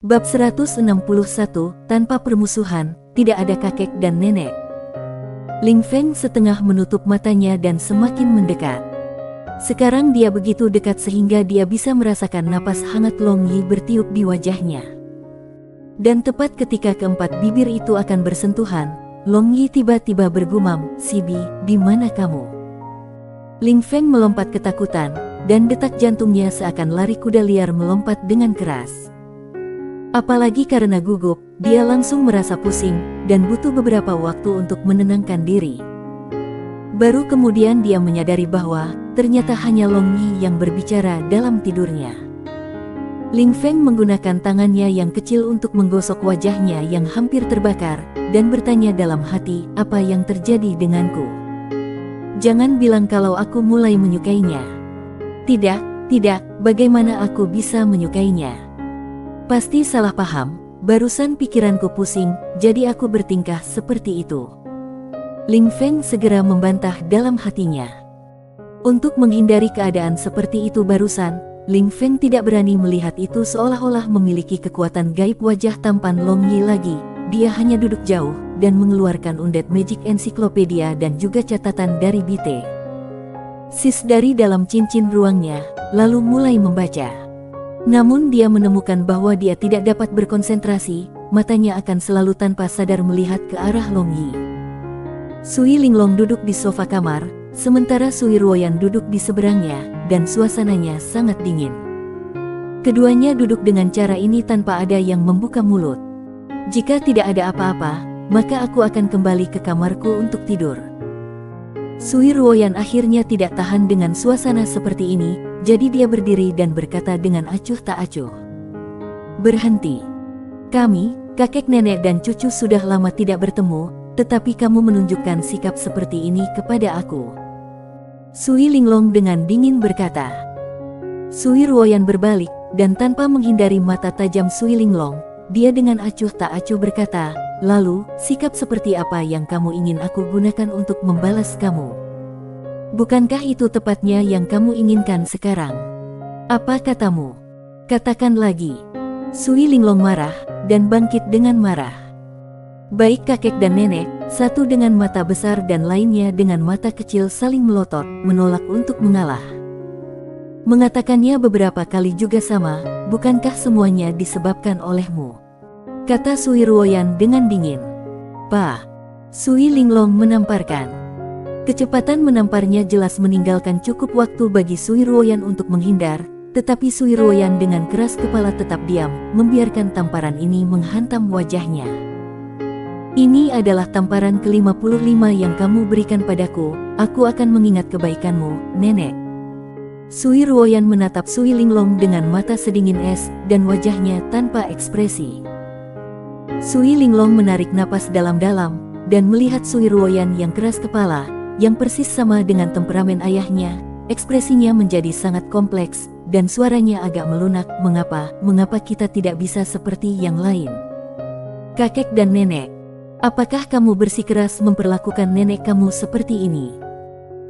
Bab 161, Tanpa Permusuhan, Tidak Ada Kakek dan Nenek. Ling Feng setengah menutup matanya dan semakin mendekat. Sekarang dia begitu dekat sehingga dia bisa merasakan napas hangat Long Yi bertiup di wajahnya. Dan tepat ketika keempat bibir itu akan bersentuhan, Long Yi tiba-tiba bergumam, "Sibi, di mana kamu?" Ling Feng melompat ketakutan, dan detak jantungnya seakan lari kuda liar melompat dengan keras. Apalagi karena gugup, dia langsung merasa pusing, dan butuh beberapa waktu untuk menenangkan diri. Baru kemudian dia menyadari bahwa, ternyata hanya Long Yi yang berbicara dalam tidurnya. Ling Feng menggunakan tangannya yang kecil untuk menggosok wajahnya yang hampir terbakar, dan bertanya dalam hati, "Apa yang terjadi denganku? Jangan bilang kalau aku mulai menyukainya." Tidak, bagaimana aku bisa menyukainya? Pasti salah paham, barusan pikiranku pusing, jadi aku bertingkah seperti itu. Ling Feng segera membantah dalam hatinya. Untuk menghindari keadaan seperti itu barusan, Ling Feng tidak berani melihat itu seolah-olah memiliki kekuatan gaib wajah tampan Long Yi lagi. Dia hanya duduk jauh, dan mengeluarkan undet magic ensiklopedia dan juga catatan dari Bite Sis dari dalam cincin ruangnya, lalu mulai membaca. Namun dia menemukan bahwa dia tidak dapat berkonsentrasi, matanya akan selalu tanpa sadar melihat ke arah Long Yi. Sui Linglong duduk di sofa kamar, sementara Sui Ruoyan duduk di seberangnya, dan suasananya sangat dingin. Keduanya duduk dengan cara ini tanpa ada yang membuka mulut. "Jika tidak ada apa-apa, maka aku akan kembali ke kamarku untuk tidur." Sui Ruoyan akhirnya tidak tahan dengan suasana seperti ini, jadi dia berdiri dan berkata dengan acuh tak acuh, "Berhenti. Kami, kakek nenek dan cucu sudah lama tidak bertemu, tetapi kamu menunjukkan sikap seperti ini kepada aku." Sui Linglong dengan dingin berkata. Sui Ruoyan berbalik, dan tanpa menghindari mata tajam Sui Linglong, dia dengan acuh tak acuh berkata, "Lalu, sikap seperti apa yang kamu ingin aku gunakan untuk membalas kamu? Bukankah itu tepatnya yang kamu inginkan sekarang? Apa katamu? Katakan lagi." Sui Linglong marah, dan bangkit dengan marah. Baik kakek dan nenek, satu dengan mata besar dan lainnya dengan mata kecil saling melotot, menolak untuk mengalah. Mengatakannya beberapa kali juga sama, "Bukankah semuanya disebabkan olehmu?" kata Sui Ruoyan dengan dingin. "Pa." Sui Linglong menamparkan. Kecepatan menamparnya jelas meninggalkan cukup waktu bagi Sui Ruoyan untuk menghindar, tetapi Sui Ruoyan dengan keras kepala tetap diam, membiarkan tamparan ini menghantam wajahnya. "Ini adalah tamparan ke-55 yang kamu berikan padaku, aku akan mengingat kebaikanmu, nenek." Sui Ruoyan menatap Sui Linglong dengan mata sedingin es, dan wajahnya tanpa ekspresi. Sui Linglong menarik napas dalam-dalam, dan melihat Sui Ruoyan yang keras kepala, yang persis sama dengan temperamen ayahnya, ekspresinya menjadi sangat kompleks, dan suaranya agak melunak. Mengapa kita tidak bisa seperti yang lain? Kakek dan nenek, apakah kamu bersikeras memperlakukan nenek kamu seperti ini?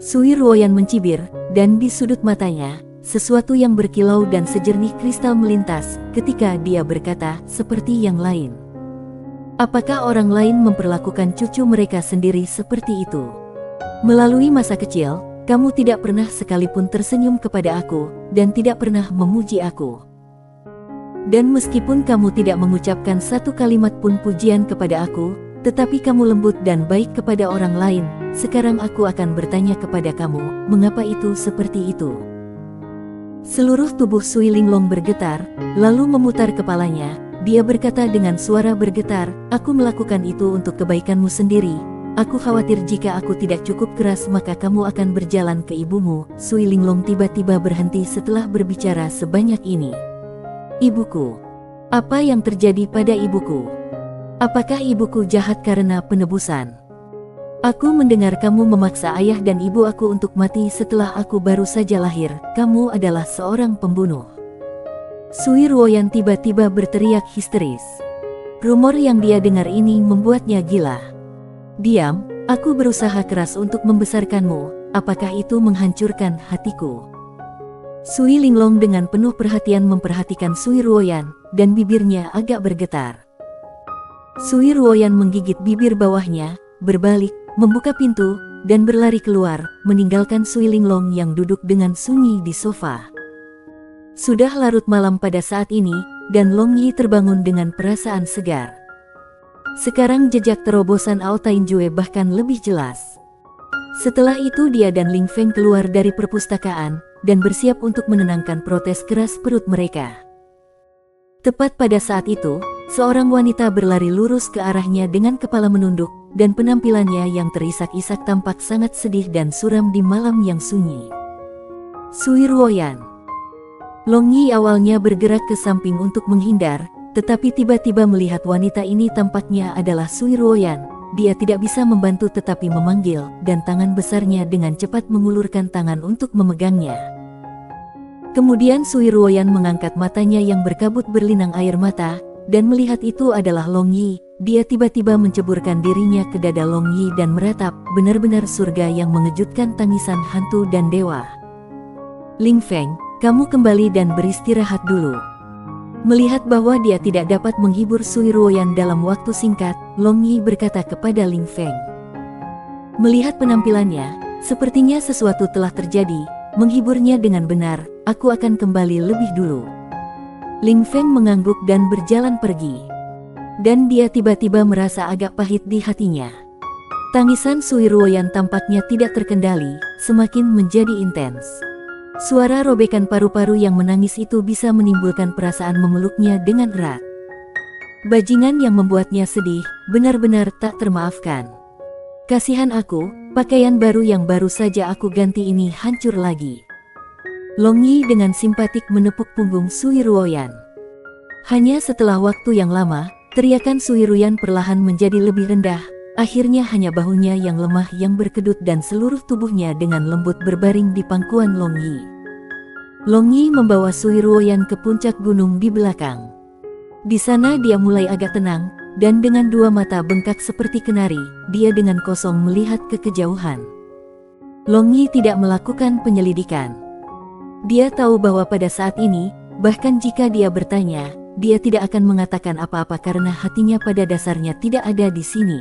Sui Ruoyan mencibir, dan di sudut matanya, sesuatu yang berkilau dan sejernih kristal melintas, ketika dia berkata, "Seperti yang lain. Apakah orang lain memperlakukan cucu mereka sendiri seperti itu? Melalui masa kecil, kamu tidak pernah sekalipun tersenyum kepada aku, dan tidak pernah memuji aku. Dan meskipun kamu tidak mengucapkan satu kalimat pun pujian kepada aku, tetapi kamu lembut dan baik kepada orang lain. Sekarang aku akan bertanya kepada kamu, mengapa itu seperti itu?" Seluruh tubuh Sui Linglong bergetar, lalu memutar kepalanya. Dia berkata dengan suara bergetar, "Aku melakukan itu untuk kebaikanmu sendiri. Aku khawatir jika aku tidak cukup keras maka kamu akan berjalan ke ibumu." Sui Linglong tiba-tiba berhenti setelah berbicara sebanyak ini. "Ibuku? Apa yang terjadi pada ibuku? Apakah ibuku jahat karena penebusan? Aku mendengar kamu memaksa ayah dan ibu aku untuk mati setelah aku baru saja lahir. Kamu adalah seorang pembunuh." Sui Ruoyan tiba-tiba berteriak histeris. Rumor yang dia dengar ini membuatnya gila. "Diam, aku berusaha keras untuk membesarkanmu, apakah itu menghancurkan hatiku?" Sui Linglong dengan penuh perhatian memperhatikan Sui Ruoyan, dan bibirnya agak bergetar. Sui Ruoyan menggigit bibir bawahnya, berbalik, membuka pintu, dan berlari keluar, meninggalkan Sui Linglong yang duduk dengan sunyi di sofa. Sudah larut malam pada saat ini, dan Long Yi terbangun dengan perasaan segar. Sekarang jejak terobosan Ao Tainjue bahkan lebih jelas. Setelah itu dia dan Ling Feng keluar dari perpustakaan, dan bersiap untuk menenangkan protes keras perut mereka. Tepat pada saat itu, seorang wanita berlari lurus ke arahnya dengan kepala menunduk, dan penampilannya yang terisak-isak tampak sangat sedih dan suram di malam yang sunyi. Sui Ruoyan. Long Yi awalnya bergerak ke samping untuk menghindar, tetapi tiba-tiba melihat wanita ini tampaknya adalah Sui Ruoyan. Dia tidak bisa membantu tetapi memanggil, dan tangan besarnya dengan cepat mengulurkan tangan untuk memegangnya. Kemudian Sui Ruoyan mengangkat matanya yang berkabut berlinang air mata, dan melihat itu adalah Long Yi. Dia tiba-tiba menceburkan dirinya ke dada Long Yi dan meratap, benar-benar surga yang mengejutkan tangisan hantu dan dewa. Ling Feng, kamu kembali dan beristirahat dulu. Melihat bahwa dia tidak dapat menghibur Sui Ruoyan dalam waktu singkat, Long Yi berkata kepada Ling Feng. Melihat penampilannya, sepertinya sesuatu telah terjadi, menghiburnya dengan benar, aku akan kembali lebih dulu. Ling Feng mengangguk dan berjalan pergi. Dan dia tiba-tiba merasa agak pahit di hatinya. Tangisan Sui Ruoyan tampaknya tidak terkendali, semakin menjadi intens. Suara robekan paru-paru yang menangis itu bisa menimbulkan perasaan memeluknya dengan erat. Bajingan yang membuatnya sedih, benar-benar tak termaafkan. Kasihan aku, pakaian baru yang baru saja aku ganti ini hancur lagi. Long Yi dengan simpatik menepuk punggung Sui Ruoyan. Hanya setelah waktu yang lama, teriakan Sui Ruoyan perlahan menjadi lebih rendah. Akhirnya hanya bahunya yang lemah yang berkedut dan seluruh tubuhnya dengan lembut berbaring di pangkuan Long Yi. Long Yi membawa Sui Ruoyan ke puncak gunung di belakang. Di sana dia mulai agak tenang, dan dengan dua mata bengkak seperti kenari, dia dengan kosong melihat ke kejauhan. Long Yi tidak melakukan penyelidikan. Dia tahu bahwa pada saat ini, bahkan jika dia bertanya, dia tidak akan mengatakan apa-apa karena hatinya pada dasarnya tidak ada di sini.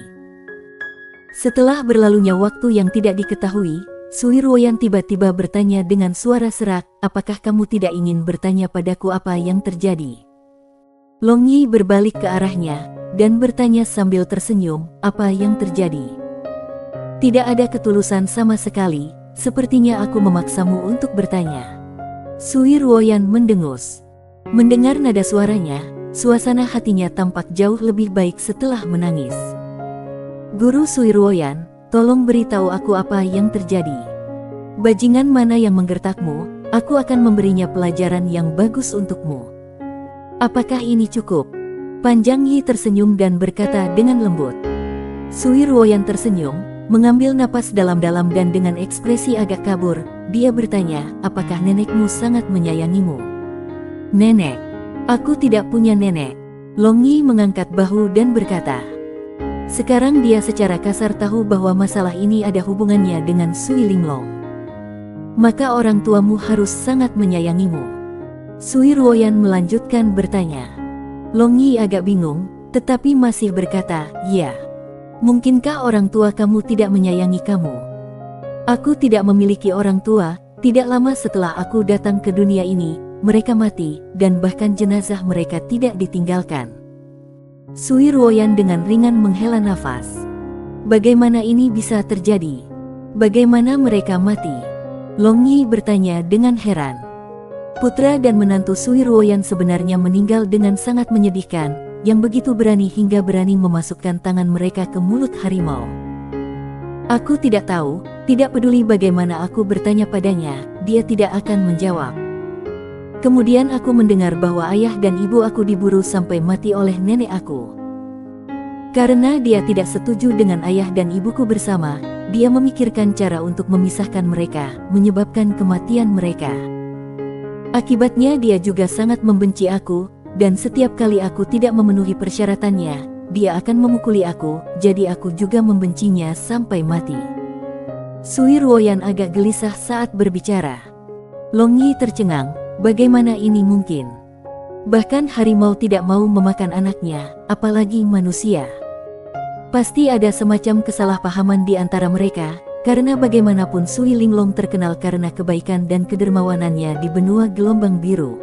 Setelah berlalunya waktu yang tidak diketahui, Sui Ruoyan tiba-tiba bertanya dengan suara serak, apakah kamu tidak ingin bertanya padaku apa yang terjadi? Long Yi berbalik ke arahnya, dan bertanya sambil tersenyum, apa yang terjadi? Tidak ada ketulusan sama sekali, sepertinya aku memaksamu untuk bertanya. Sui Ruoyan mendengus. Mendengar nada suaranya, suasana hatinya tampak jauh lebih baik setelah menangis. Guru Sui Ruoyan, tolong beritahu aku apa yang terjadi. Bajingan mana yang menggertakmu, aku akan memberinya pelajaran yang bagus untukmu. Apakah ini cukup? Panjang Yi tersenyum dan berkata dengan lembut. Sui Ruoyan tersenyum, mengambil napas dalam-dalam dan dengan ekspresi agak kabur, dia bertanya, apakah nenekmu sangat menyayangimu? Nenek? Aku tidak punya nenek. Long Yi mengangkat bahu dan berkata. Sekarang dia secara kasar tahu bahwa masalah ini ada hubungannya dengan Sui Linglong. Maka orang tuamu harus sangat menyayangimu. Sui Ruoyan melanjutkan bertanya. Long Yi agak bingung, tetapi masih berkata, ya. Mungkinkah orang tua kamu tidak menyayangi kamu? Aku tidak memiliki orang tua, tidak lama setelah aku datang ke dunia ini, mereka mati, dan bahkan jenazah mereka tidak ditinggalkan. Sui Ruoyan dengan ringan menghela nafas. Bagaimana ini bisa terjadi? Bagaimana mereka mati? Long Yi bertanya dengan heran. Putra dan menantu Sui Ruoyan sebenarnya meninggal dengan sangat menyedihkan, yang begitu berani hingga berani memasukkan tangan mereka ke mulut harimau. Aku tidak tahu, tidak peduli bagaimana aku bertanya padanya, dia tidak akan menjawab. Kemudian aku mendengar bahwa ayah dan ibu aku diburu sampai mati oleh nenek aku. Karena dia tidak setuju dengan ayah dan ibuku bersama, dia memikirkan cara untuk memisahkan mereka, menyebabkan kematian mereka. Akibatnya dia juga sangat membenci aku, dan setiap kali aku tidak memenuhi persyaratannya, dia akan memukuli aku, jadi aku juga membencinya sampai mati. Sui Ruoyan agak gelisah saat berbicara. Long Yi tercengang. Bagaimana ini mungkin? Bahkan harimau tidak mau memakan anaknya, apalagi manusia. Pasti ada semacam kesalahpahaman di antara mereka, karena bagaimanapun Sui Linglong terkenal karena kebaikan dan kedermawanannya di benua gelombang biru.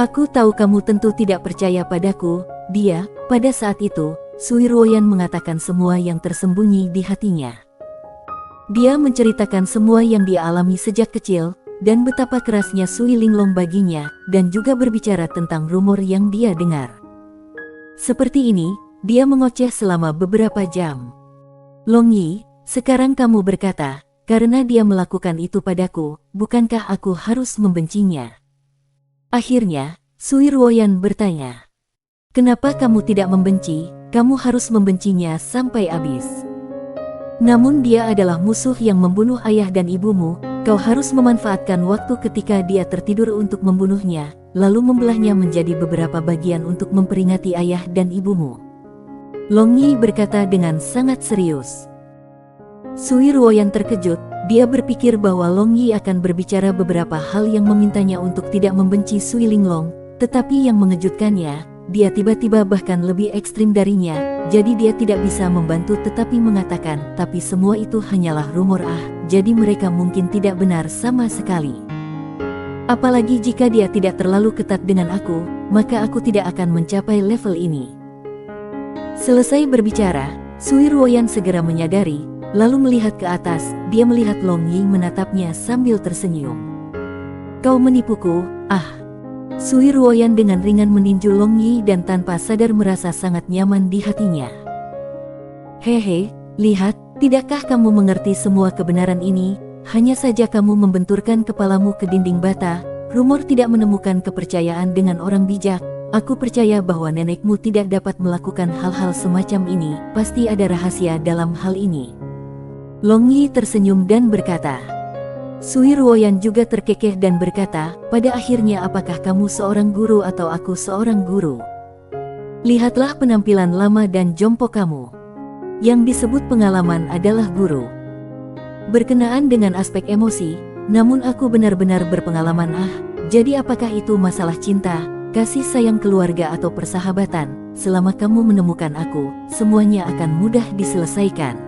Aku tahu kamu tentu tidak percaya padaku, dia, pada saat itu, Sui Ruoyan mengatakan semua yang tersembunyi di hatinya. Dia menceritakan semua yang dia alami sejak kecil, dan betapa kerasnya Sui Linglong baginya, dan juga berbicara tentang rumor yang dia dengar. Seperti ini, dia mengoceh selama beberapa jam. Long Yi, sekarang kamu berkata, karena dia melakukan itu padaku, bukankah aku harus membencinya? Akhirnya, Sui Ruoyan bertanya. Kenapa kamu tidak membenci? Kamu harus membencinya sampai habis. Namun dia adalah musuh yang membunuh ayah dan ibumu, kau harus memanfaatkan waktu ketika dia tertidur untuk membunuhnya, lalu membelahnya menjadi beberapa bagian untuk memperingati ayah dan ibumu. Long Yi berkata dengan sangat serius. Sui Ruoyan terkejut, dia berpikir bahwa Long Yi akan berbicara beberapa hal yang memintanya untuk tidak membenci Sui Linglong, tetapi yang mengejutkannya, dia tiba-tiba bahkan lebih ekstrim darinya, jadi dia tidak bisa membantu tetapi mengatakan, tapi semua itu hanyalah rumor jadi mereka mungkin tidak benar sama sekali. Apalagi jika dia tidak terlalu ketat dengan aku, maka aku tidak akan mencapai level ini. Selesai berbicara, Sui Ruoyan segera menyadari, lalu melihat ke atas, dia melihat Long Yi menatapnya sambil tersenyum. Kau menipuku, Sui Ruoyan dengan ringan meninju Long Yi dan tanpa sadar merasa sangat nyaman di hatinya. Hehe, lihat, tidakkah kamu mengerti semua kebenaran ini? Hanya saja kamu membenturkan kepalamu ke dinding bata. Rumor tidak menemukan kepercayaan dengan orang bijak. Aku percaya bahwa nenekmu tidak dapat melakukan hal-hal semacam ini. Pasti ada rahasia dalam hal ini. Long Yi tersenyum dan berkata. Sui Ruoyan juga terkekeh dan berkata, pada akhirnya apakah kamu seorang guru atau aku seorang guru? Lihatlah penampilan lama dan jompo kamu. Yang disebut pengalaman adalah guru. Berkenaan dengan aspek emosi, namun aku benar-benar berpengalaman jadi apakah itu masalah cinta, kasih sayang keluarga atau persahabatan, selama kamu menemukan aku, semuanya akan mudah diselesaikan.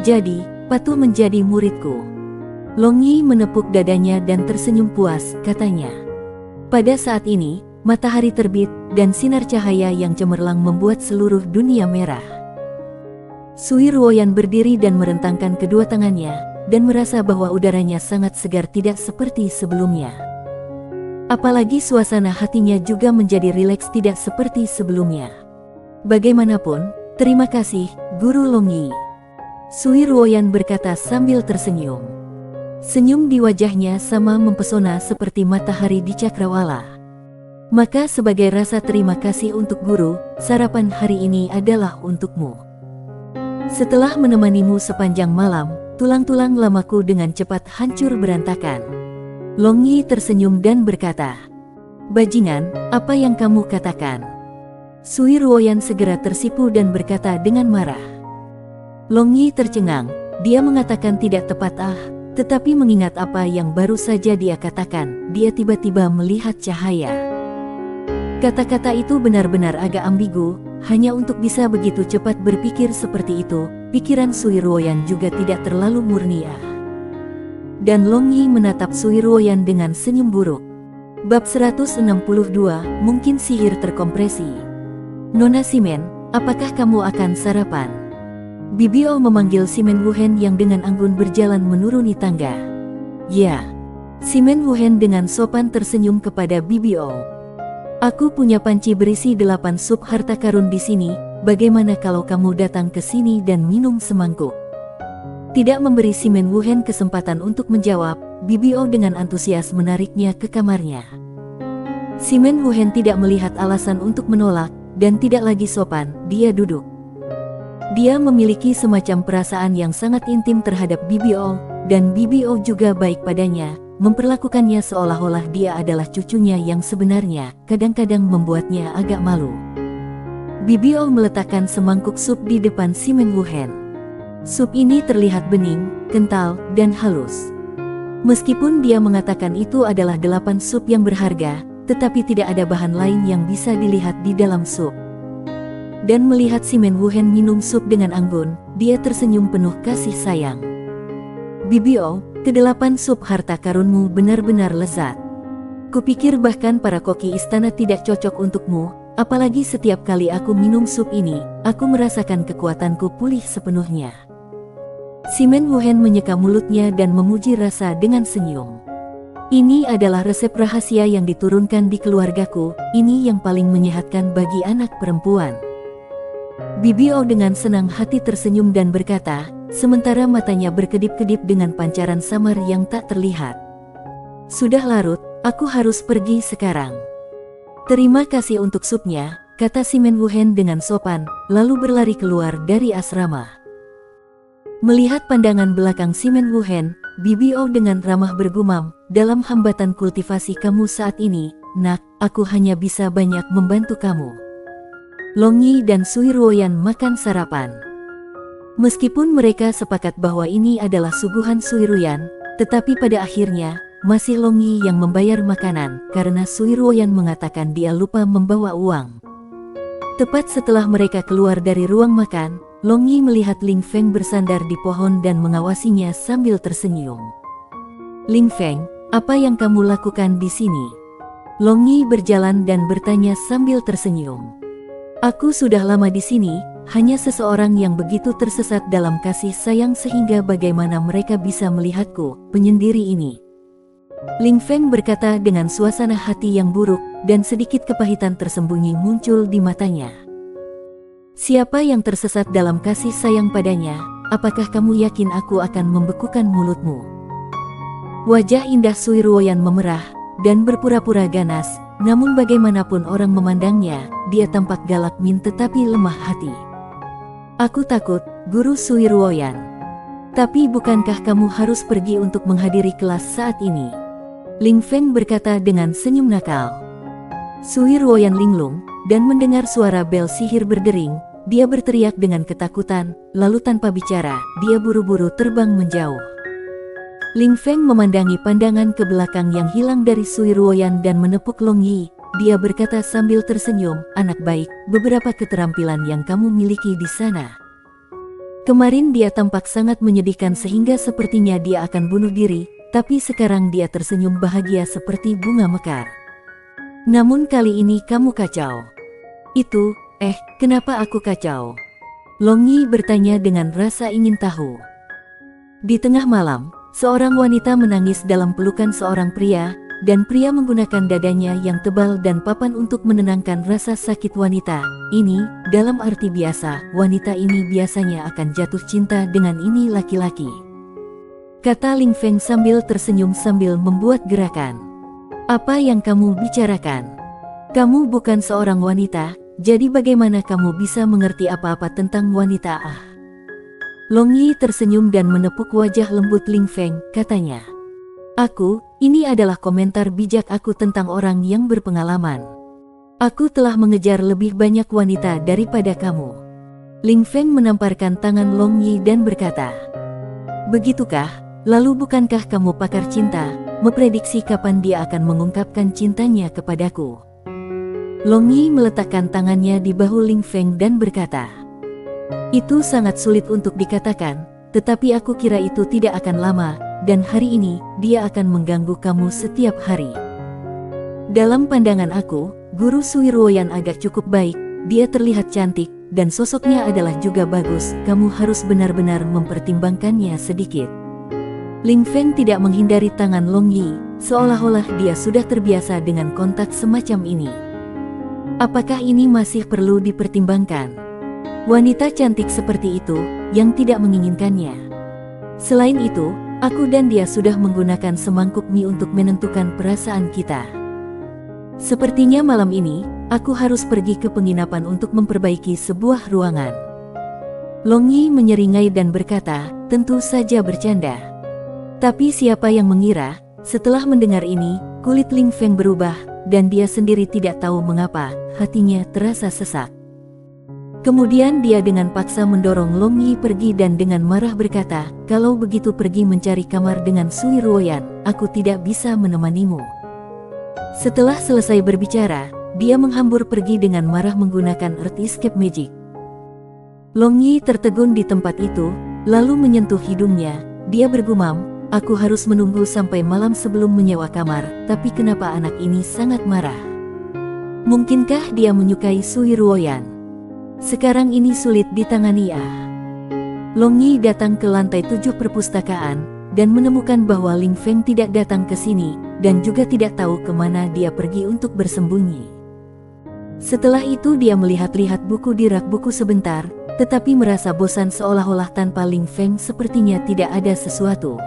Jadi, patuh menjadi muridku. Long Yi menepuk dadanya dan tersenyum puas, katanya. Pada saat ini, matahari terbit, dan sinar cahaya yang cemerlang membuat seluruh dunia merah. Sui Ruoyan berdiri dan merentangkan kedua tangannya, dan merasa bahwa udaranya sangat segar tidak seperti sebelumnya. Apalagi suasana hatinya juga menjadi rileks tidak seperti sebelumnya. Bagaimanapun, terima kasih, Guru Long Yi. Sui Ruoyan berkata sambil tersenyum. Senyum di wajahnya sama mempesona seperti matahari di cakrawala. Maka sebagai rasa terima kasih untuk guru, sarapan hari ini adalah untukmu. Setelah menemanimu sepanjang malam, tulang-tulang lamaku dengan cepat hancur berantakan. Long Yi tersenyum dan berkata, Bajingan, apa yang kamu katakan? Sui Ruoyan segera tersipu dan berkata dengan marah. Long Yi tercengang, dia mengatakan tidak tepat tetapi mengingat apa yang baru saja dia katakan, dia tiba-tiba melihat cahaya. Kata-kata itu benar-benar agak ambigu, hanya untuk bisa begitu cepat berpikir seperti itu, pikiran Sui Ruoyan juga tidak terlalu murni Dan Long Yi menatap Sui Ruoyan dengan senyum buruk. Bab 162, mungkin sihir terkompresi. Nona Simen, apakah kamu akan sarapan? Bibio memanggil Simen Wuhen yang dengan anggun berjalan menuruni tangga. Ya. Simen Wuhen dengan sopan tersenyum kepada Bibio. Aku punya panci berisi 8 sup harta karun di sini, bagaimana kalau kamu datang ke sini dan minum semangkuk? Tidak memberi Simen Wuhen kesempatan untuk menjawab, Bibio dengan antusias menariknya ke kamarnya. Simen Wuhen tidak melihat alasan untuk menolak, dan tidak lagi sopan, dia duduk. Dia memiliki semacam perasaan yang sangat intim terhadap Bibio, dan Bibio juga baik padanya, memperlakukannya seolah-olah dia adalah cucunya yang sebenarnya, kadang-kadang membuatnya agak malu. Bibio meletakkan semangkuk sup di depan Simen Wuhen. Sup ini terlihat bening, kental, dan halus. Meskipun dia mengatakan itu adalah 8 sup yang berharga, tetapi tidak ada bahan lain yang bisa dilihat di dalam sup. Dan melihat si Men Wuhan minum sup dengan anggun, dia tersenyum penuh kasih sayang. "Bibio, ke-8 sup harta karunmu benar-benar lezat. Kupikir bahkan para koki istana tidak cocok untukmu, apalagi setiap kali aku minum sup ini, aku merasakan kekuatanku pulih sepenuhnya." Si Men Wuhan menyeka mulutnya dan memuji rasa dengan senyum. "Ini adalah resep rahasia yang diturunkan di keluargaku, ini yang paling menyehatkan bagi anak perempuan." Bibio dengan senang hati tersenyum dan berkata, sementara matanya berkedip-kedip dengan pancaran samar yang tak terlihat. "Sudah larut, aku harus pergi sekarang." "Terima kasih untuk supnya," kata si Men Wuhan dengan sopan, lalu berlari keluar dari asrama. Melihat pandangan belakang si Men Wuhan, Bibio dengan ramah bergumam, "Dalam hambatan kultivasi kamu saat ini, nak, aku hanya bisa banyak membantu kamu." Long Yi dan Sui Ruoyan makan sarapan. Meskipun mereka sepakat bahwa ini adalah suguhan Sui Ruoyan, tetapi pada akhirnya, masih Long Yi yang membayar makanan, karena Sui Ruoyan mengatakan dia lupa membawa uang. Tepat setelah mereka keluar dari ruang makan, Long Yi melihat Ling Feng bersandar di pohon dan mengawasinya sambil tersenyum. "Ling Feng, apa yang kamu lakukan di sini?" Long Yi berjalan dan bertanya sambil tersenyum. "Aku sudah lama di sini, hanya seseorang yang begitu tersesat dalam kasih sayang sehingga bagaimana mereka bisa melihatku, penyendiri ini." Ling Feng berkata dengan suasana hati yang buruk, dan sedikit kepahitan tersembunyi muncul di matanya. "Siapa yang tersesat dalam kasih sayang padanya? Apakah kamu yakin aku akan membekukan mulutmu?" Wajah indah Sui Ruoyan memerah, dan berpura-pura ganas, namun bagaimanapun orang memandangnya, dia tampak galak min tetapi lemah hati. "Aku takut, Guru Sui Ruoyan. Tapi bukankah kamu harus pergi untuk menghadiri kelas saat ini?" Ling Feng berkata dengan senyum nakal. Sui Ruoyan linglung, dan mendengar suara bel sihir berdering, dia berteriak dengan ketakutan, lalu tanpa bicara, dia buru-buru terbang menjauh. Ling Feng memandangi pandangan ke belakang yang hilang dari Sui Ruoyan dan menepuk Long Yi. Dia berkata sambil tersenyum, "Anak baik, beberapa keterampilan yang kamu miliki di sana. Kemarin dia tampak sangat menyedihkan sehingga sepertinya dia akan bunuh diri, tapi sekarang dia tersenyum bahagia seperti bunga mekar. Namun kali ini kamu kacau." "Itu, kenapa aku kacau?" Long Yi bertanya dengan rasa ingin tahu. Di tengah malam, seorang wanita menangis dalam pelukan seorang pria, dan pria menggunakan dadanya yang tebal dan papan untuk menenangkan rasa sakit wanita. "Ini, dalam arti biasa, wanita ini biasanya akan jatuh cinta dengan ini laki-laki," kata Ling Feng sambil tersenyum sambil membuat gerakan. "Apa yang kamu bicarakan? Kamu bukan seorang wanita, jadi bagaimana kamu bisa mengerti apa-apa tentang wanita?" Long Yi tersenyum dan menepuk wajah lembut Ling Feng, katanya. Ini adalah komentar bijak aku tentang orang yang berpengalaman. Aku telah mengejar lebih banyak wanita daripada kamu." Ling Feng menamparkan tangan Long Yi dan berkata, "Begitukah? Lalu bukankah kamu pakar cinta, memprediksi kapan dia akan mengungkapkan cintanya kepadaku?" Long Yi meletakkan tangannya di bahu Ling Feng dan berkata, "Itu sangat sulit untuk dikatakan, tetapi aku kira itu tidak akan lama, dan hari ini, dia akan mengganggu kamu setiap hari. Dalam pandangan aku, Guru Sui Ruoyan agak cukup baik, dia terlihat cantik, dan sosoknya adalah juga bagus, kamu harus benar-benar mempertimbangkannya sedikit." Ling Feng tidak menghindari tangan Long Yi, seolah-olah dia sudah terbiasa dengan kontak semacam ini. "Apakah ini masih perlu dipertimbangkan? Wanita cantik seperti itu, yang tidak menginginkannya. Selain itu, aku dan dia sudah menggunakan semangkuk mie untuk menentukan perasaan kita. Sepertinya malam ini, aku harus pergi ke penginapan untuk memperbaiki sebuah ruangan." Long Yi menyeringai dan berkata, "Tentu saja bercanda." Tapi siapa yang mengira, setelah mendengar ini, kulit Ling Feng berubah, dan dia sendiri tidak tahu mengapa, hatinya terasa sesak. Kemudian dia dengan paksa mendorong Long Yi pergi dan dengan marah berkata, "Kalau begitu pergi mencari kamar dengan Sui Ruoyan, aku tidak bisa menemanimu." Setelah selesai berbicara, dia menghambur pergi dengan marah menggunakan Earth Escape Magic. Long Yi tertegun di tempat itu, lalu menyentuh hidungnya. Dia bergumam, "Aku harus menunggu sampai malam sebelum menyewa kamar, tapi kenapa anak ini sangat marah? Mungkinkah dia menyukai Sui Ruoyan? Sekarang ini sulit ditangani ah." Long Yi datang ke lantai 7 perpustakaan, dan menemukan bahwa Ling Feng tidak datang ke sini, dan juga tidak tahu kemana dia pergi untuk bersembunyi. Setelah itu dia melihat-lihat buku di rak buku sebentar, tetapi merasa bosan seolah-olah tanpa Ling Feng sepertinya tidak ada sesuatu.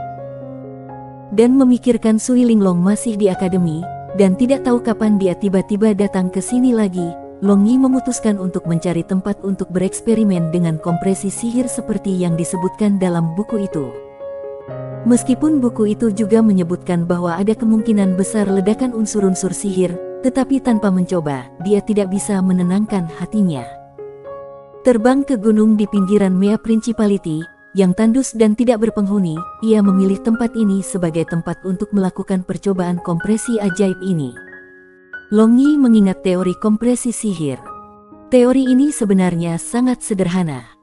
Dan memikirkan Sui Linglong masih di akademi, dan tidak tahu kapan dia tiba-tiba datang ke sini lagi, Long Yi memutuskan untuk mencari tempat untuk bereksperimen dengan kompresi sihir seperti yang disebutkan dalam buku itu. Meskipun buku itu juga menyebutkan bahwa ada kemungkinan besar ledakan unsur-unsur sihir, tetapi tanpa mencoba, dia tidak bisa menenangkan hatinya. Terbang ke gunung di pinggiran Mea Principality, yang tandus dan tidak berpenghuni, ia memilih tempat ini sebagai tempat untuk melakukan percobaan kompresi ajaib ini. Long Yi mengingat teori kompresi sihir. Teori ini sebenarnya sangat sederhana.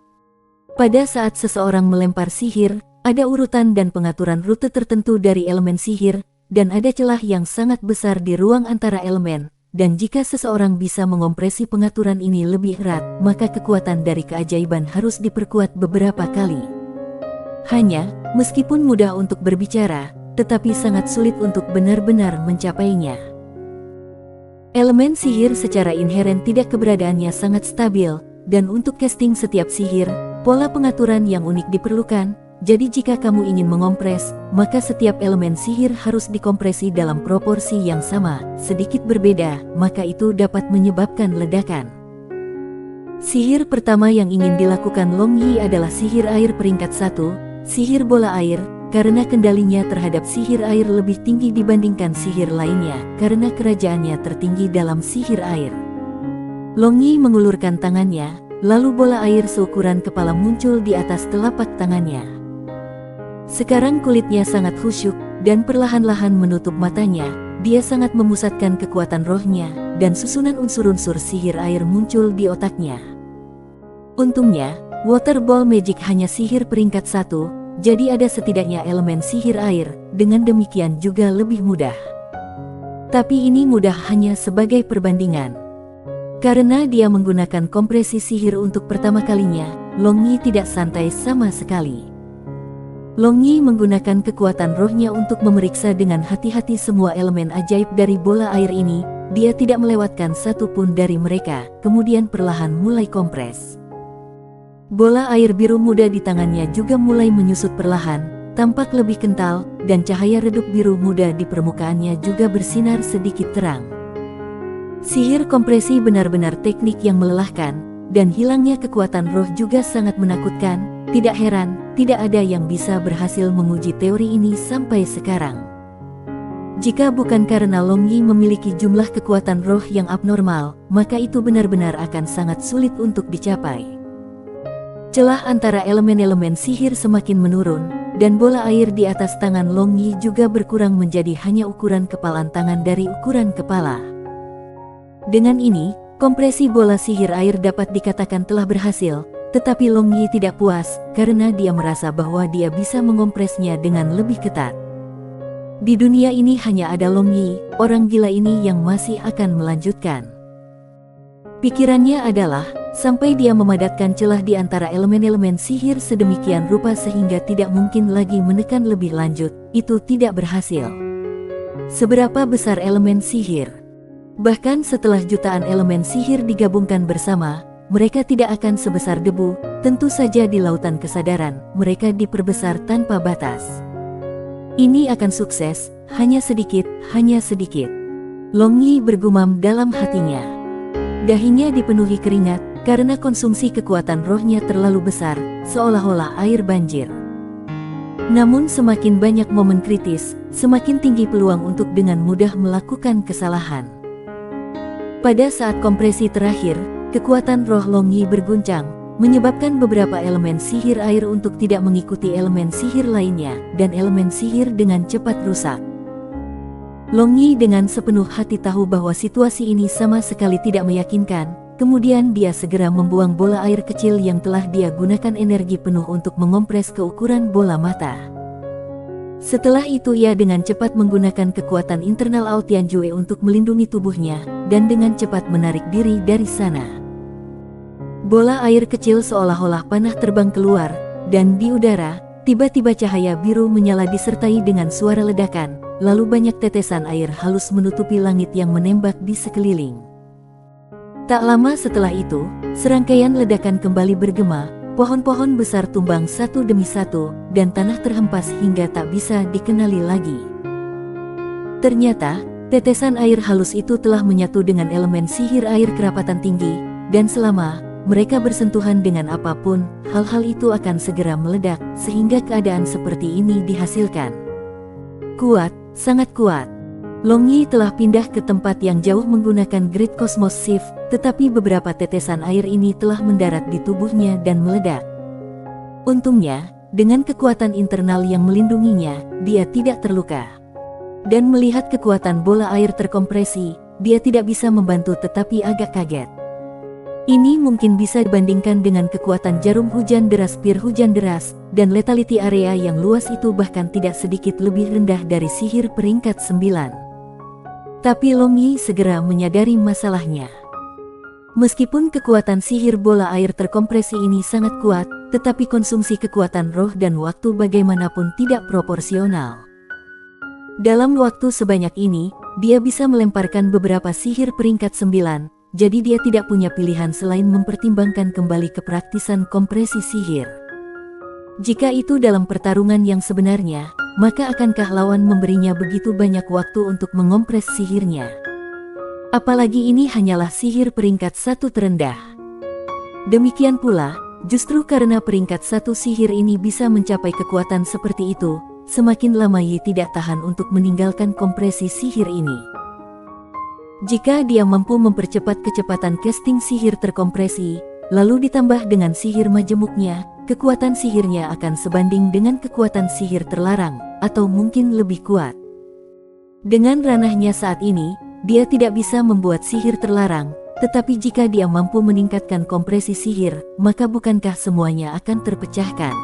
Pada saat seseorang melempar sihir, ada urutan dan pengaturan rute tertentu dari elemen sihir, dan ada celah yang sangat besar di ruang antara elemen. Dan jika seseorang bisa mengompresi pengaturan ini lebih erat, maka kekuatan dari keajaiban harus diperkuat beberapa kali. Hanya, meskipun mudah untuk berbicara, tetapi sangat sulit untuk benar-benar mencapainya. Elemen sihir secara inheren tidak keberadaannya sangat stabil, dan untuk casting setiap sihir, pola pengaturan yang unik diperlukan. Jadi jika kamu ingin mengompres, maka setiap elemen sihir harus dikompresi dalam proporsi yang sama, sedikit berbeda, maka itu dapat menyebabkan ledakan. Sihir pertama yang ingin dilakukan Long Yi adalah sihir air peringkat 1, sihir bola air, karena kendalinya terhadap sihir air lebih tinggi dibandingkan sihir lainnya, karena kerajaannya tertinggi dalam sihir air. Long Yi mengulurkan tangannya, lalu bola air seukuran kepala muncul di atas telapak tangannya. Sekarang kulitnya sangat khusyuk, dan perlahan-lahan menutup matanya. Dia sangat memusatkan kekuatan rohnya, dan susunan unsur-unsur sihir air muncul di otaknya. Untungnya, Water Ball Magic hanya sihir peringkat 1, jadi ada setidaknya elemen sihir air, dengan demikian juga lebih mudah. Tapi ini mudah hanya sebagai perbandingan. Karena dia menggunakan kompresi sihir untuk pertama kalinya, Long Yi tidak santai sama sekali. Long Yi menggunakan kekuatan rohnya untuk memeriksa dengan hati-hati semua elemen ajaib dari bola air ini. Dia tidak melewatkan satu pun dari mereka, kemudian perlahan mulai kompres. Bola air biru muda di tangannya juga mulai menyusut perlahan, tampak lebih kental, dan cahaya redup biru muda di permukaannya juga bersinar sedikit terang. Sihir kompresi benar-benar teknik yang melelahkan, dan hilangnya kekuatan roh juga sangat menakutkan. Tidak heran, tidak ada yang bisa berhasil menguji teori ini sampai sekarang. Jika bukan karena Long Yi memiliki jumlah kekuatan roh yang abnormal, maka itu benar-benar akan sangat sulit untuk dicapai. Celah antara elemen-elemen sihir semakin menurun, dan bola air di atas tangan Long Yi juga berkurang menjadi hanya ukuran kepalan tangan dari ukuran kepala. Dengan ini, kompresi bola sihir air dapat dikatakan telah berhasil. Tetapi Long Yi tidak puas, karena dia merasa bahwa dia bisa mengompresnya dengan lebih ketat. Di dunia ini hanya ada Long Yi, orang gila ini yang masih akan melanjutkan. Pikirannya adalah, sampai dia memadatkan celah di antara elemen-elemen sihir sedemikian rupa sehingga tidak mungkin lagi menekan lebih lanjut, itu tidak berhasil. Seberapa besar elemen sihir? Bahkan setelah jutaan elemen sihir digabungkan bersama, mereka tidak akan sebesar debu. Tentu saja di lautan kesadaran, mereka diperbesar tanpa batas. Ini akan sukses, hanya sedikit, hanya sedikit. Long Yi bergumam dalam hatinya. Dahinya dipenuhi keringat, karena konsumsi kekuatan rohnya terlalu besar, seolah-olah air banjir. Namun semakin banyak momen kritis, semakin tinggi peluang untuk dengan mudah melakukan kesalahan. Pada saat kompresi terakhir, kekuatan roh Long Yi berguncang, menyebabkan beberapa elemen sihir air untuk tidak mengikuti elemen sihir lainnya, dan elemen sihir dengan cepat rusak. Long Yi dengan sepenuh hati tahu bahwa situasi ini sama sekali tidak meyakinkan. Kemudian dia segera membuang bola air kecil yang telah dia gunakan energi penuh untuk mengompres ke ukuran bola mata. Setelah itu ia dengan cepat menggunakan kekuatan internal Ao Tianjue untuk melindungi tubuhnya, dan dengan cepat menarik diri dari sana. Bola air kecil seolah-olah panah terbang keluar, dan di udara, tiba-tiba cahaya biru menyala disertai dengan suara ledakan, lalu banyak tetesan air halus menutupi langit yang menembak di sekeliling. Tak lama setelah itu, serangkaian ledakan kembali bergema, pohon-pohon besar tumbang satu demi satu, dan tanah terhempas hingga tak bisa dikenali lagi. Ternyata, tetesan air halus itu telah menyatu dengan elemen sihir air kerapatan tinggi, dan selama mereka bersentuhan dengan apapun, hal-hal itu akan segera meledak, sehingga keadaan seperti ini dihasilkan. Kuat, sangat kuat. Long Yi telah pindah ke tempat yang jauh menggunakan Great Cosmos Shift, tetapi beberapa tetesan air ini telah mendarat di tubuhnya dan meledak. Untungnya, dengan kekuatan internal yang melindunginya, dia tidak terluka. Dan melihat kekuatan bola air terkompresi, dia tidak bisa membantu tetapi agak kaget. Ini mungkin bisa dibandingkan dengan kekuatan jarum hujan deras pir hujan deras, dan lethality area yang luas itu bahkan tidak sedikit lebih rendah dari sihir peringkat 9. Tapi Long Yi segera menyadari masalahnya. Meskipun kekuatan sihir bola air terkompresi ini sangat kuat, tetapi konsumsi kekuatan roh dan waktu bagaimanapun tidak proporsional. Dalam waktu sebanyak ini, dia bisa melemparkan beberapa sihir peringkat 9, jadi dia tidak punya pilihan selain mempertimbangkan kembali kepraktisan kompresi sihir. Jika itu dalam pertarungan yang sebenarnya, maka akankah lawan memberinya begitu banyak waktu untuk mengompres sihirnya? Apalagi ini hanyalah sihir peringkat 1 terendah. Demikian pula, justru karena peringkat 1 sihir ini bisa mencapai kekuatan seperti itu, semakin lama Yi tidak tahan untuk meninggalkan kompresi sihir ini. Jika dia mampu mempercepat kecepatan casting sihir terkompresi, lalu ditambah dengan sihir majemuknya, kekuatan sihirnya akan sebanding dengan kekuatan sihir terlarang, atau mungkin lebih kuat. Dengan ranahnya saat ini, dia tidak bisa membuat sihir terlarang, tetapi jika dia mampu meningkatkan kompresi sihir, maka bukankah semuanya akan terpecahkan?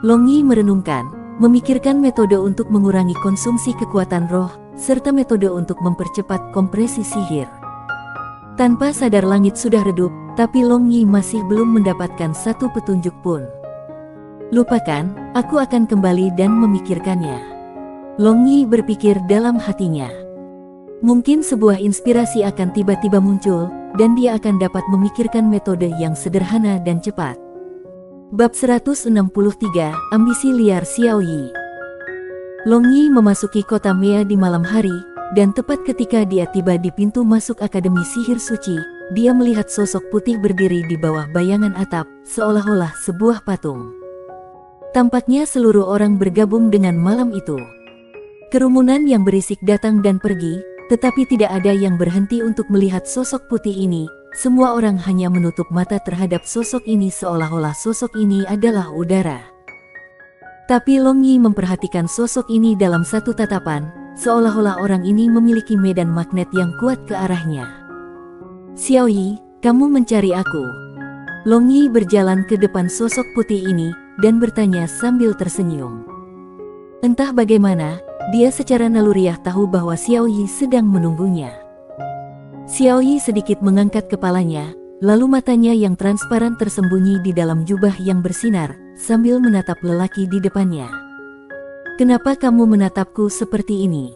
Long Yi merenungkan, memikirkan metode untuk mengurangi konsumsi kekuatan roh, serta metode untuk mempercepat kompresi sihir. Tanpa sadar langit sudah redup, tapi Long Yi masih belum mendapatkan satu petunjuk pun. Lupakan, aku akan kembali dan memikirkannya. Long Yi berpikir dalam hatinya. Mungkin sebuah inspirasi akan tiba-tiba muncul, dan dia akan dapat memikirkan metode yang sederhana dan cepat. Bab 163, Ambisi Liar Xiao Yi. Long Yi memasuki kota Mea di malam hari, dan tepat ketika dia tiba di pintu masuk Akademi Sihir Suci, dia melihat sosok putih berdiri di bawah bayangan atap, seolah-olah sebuah patung. Tampaknya seluruh orang bergabung dengan malam itu. Kerumunan yang berisik datang dan pergi, tetapi tidak ada yang berhenti untuk melihat sosok putih ini. Semua orang hanya menutup mata terhadap sosok ini seolah-olah sosok ini adalah udara. Tapi Long Yi memperhatikan sosok ini dalam satu tatapan, seolah-olah orang ini memiliki medan magnet yang kuat ke arahnya. Xiao Yi, kamu mencari aku. Long Yi berjalan ke depan sosok putih ini, dan bertanya sambil tersenyum. Entah bagaimana, dia secara naluriah tahu bahwa Xiao Yi sedang menunggunya. Xiao Yi sedikit mengangkat kepalanya, lalu matanya yang transparan tersembunyi di dalam jubah yang bersinar, sambil menatap lelaki di depannya. Kenapa kamu menatapku seperti ini?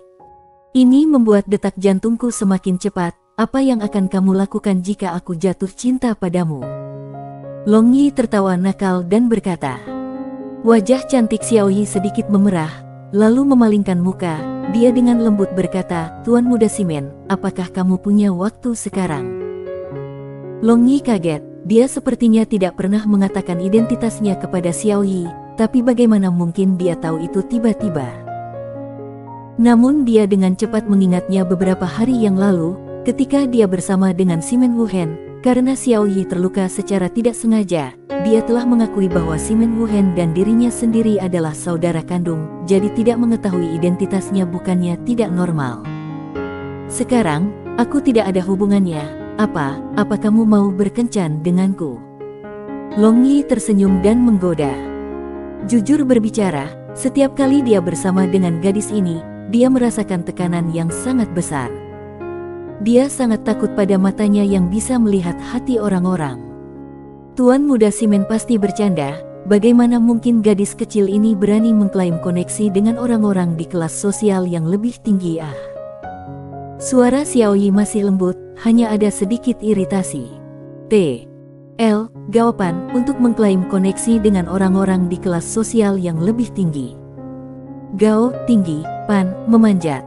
Ini membuat detak jantungku semakin cepat. Apa yang akan kamu lakukan jika aku jatuh cinta padamu? Long Yi tertawa nakal dan berkata. Wajah cantik Xiao Yi sedikit memerah, lalu memalingkan muka. Dia dengan lembut berkata, Tuan Muda Simen, apakah kamu punya waktu sekarang? Long Yi kaget. Dia sepertinya tidak pernah mengatakan identitasnya kepada Xiao Yi, tapi bagaimana mungkin dia tahu itu tiba-tiba? Namun dia dengan cepat mengingatnya beberapa hari yang lalu, ketika dia bersama dengan Simen Wuhen, karena Xiao Yi terluka secara tidak sengaja, dia telah mengakui bahwa Simen Wuhen dan dirinya sendiri adalah saudara kandung, jadi tidak mengetahui identitasnya bukannya tidak normal. Sekarang, aku tidak ada hubungannya. Apa kamu mau berkencan denganku? Long Yi tersenyum dan menggoda. Jujur berbicara, setiap kali dia bersama dengan gadis ini, dia merasakan tekanan yang sangat besar. Dia sangat takut pada matanya yang bisa melihat hati orang-orang. Tuan muda Simen pasti bercanda, bagaimana mungkin gadis kecil ini berani mengklaim koneksi dengan orang-orang di kelas sosial yang lebih tinggi. Suara Xiao Yi masih lembut, hanya ada sedikit iritasi. Jawaban untuk mengklaim koneksi dengan orang-orang di kelas sosial yang lebih tinggi. Gao, tinggi, Pan, memanjat.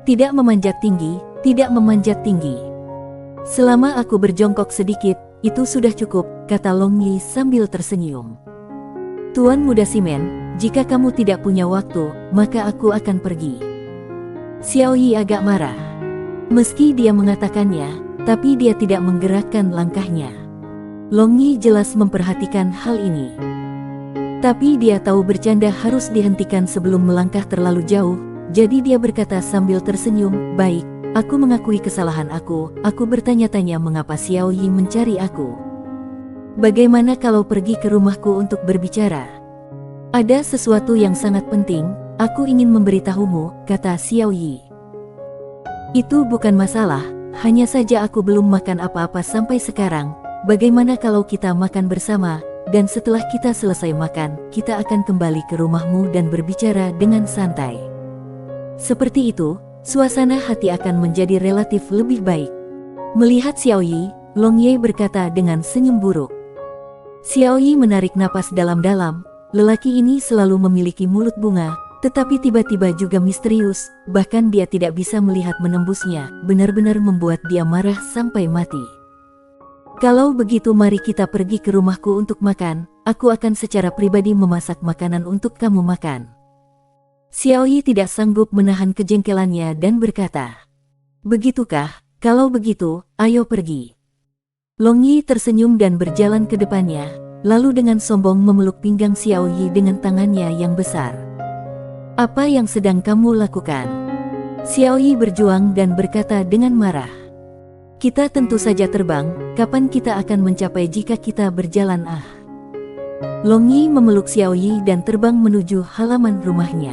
Tidak memanjat tinggi, tidak memanjat tinggi. Selama aku berjongkok sedikit, itu sudah cukup, kata Long Yi sambil tersenyum. Tuan muda Simen, jika kamu tidak punya waktu, maka aku akan pergi. Xiao Yi agak marah. Meski dia mengatakannya, tapi dia tidak menggerakkan langkahnya. Long Yi jelas memperhatikan hal ini. Tapi dia tahu bercanda harus dihentikan sebelum melangkah terlalu jauh, jadi dia berkata sambil tersenyum, baik, aku mengakui kesalahan aku bertanya-tanya mengapa Xiao Yi mencari aku. Bagaimana kalau pergi ke rumahku untuk berbicara? Ada sesuatu yang sangat penting, aku ingin memberitahumu, kata Xiao Yi. Itu bukan masalah, hanya saja aku belum makan apa-apa sampai sekarang. Bagaimana kalau kita makan bersama, dan setelah kita selesai makan, kita akan kembali ke rumahmu dan berbicara dengan santai. Seperti itu, suasana hati akan menjadi relatif lebih baik. Melihat Xiao Yi, Long Yi berkata dengan senyum buruk. Xiao Yi menarik napas dalam-dalam, lelaki ini selalu memiliki mulut bunga, tetapi tiba-tiba juga misterius, bahkan dia tidak bisa melihat menembusnya, benar-benar membuat dia marah sampai mati. Kalau begitu mari kita pergi ke rumahku untuk makan, aku akan secara pribadi memasak makanan untuk kamu makan. Xiao Yi tidak sanggup menahan kejengkelannya dan berkata, begitukah, kalau begitu, ayo pergi. Long Yi tersenyum dan berjalan ke depannya, lalu dengan sombong memeluk pinggang Xiao Yi dengan tangannya yang besar. Apa yang sedang kamu lakukan? Xiao Yi berjuang dan berkata dengan marah. Kita tentu saja terbang, kapan kita akan mencapai jika kita berjalan? Long Yi memeluk Xiao Yi dan terbang menuju halaman rumahnya.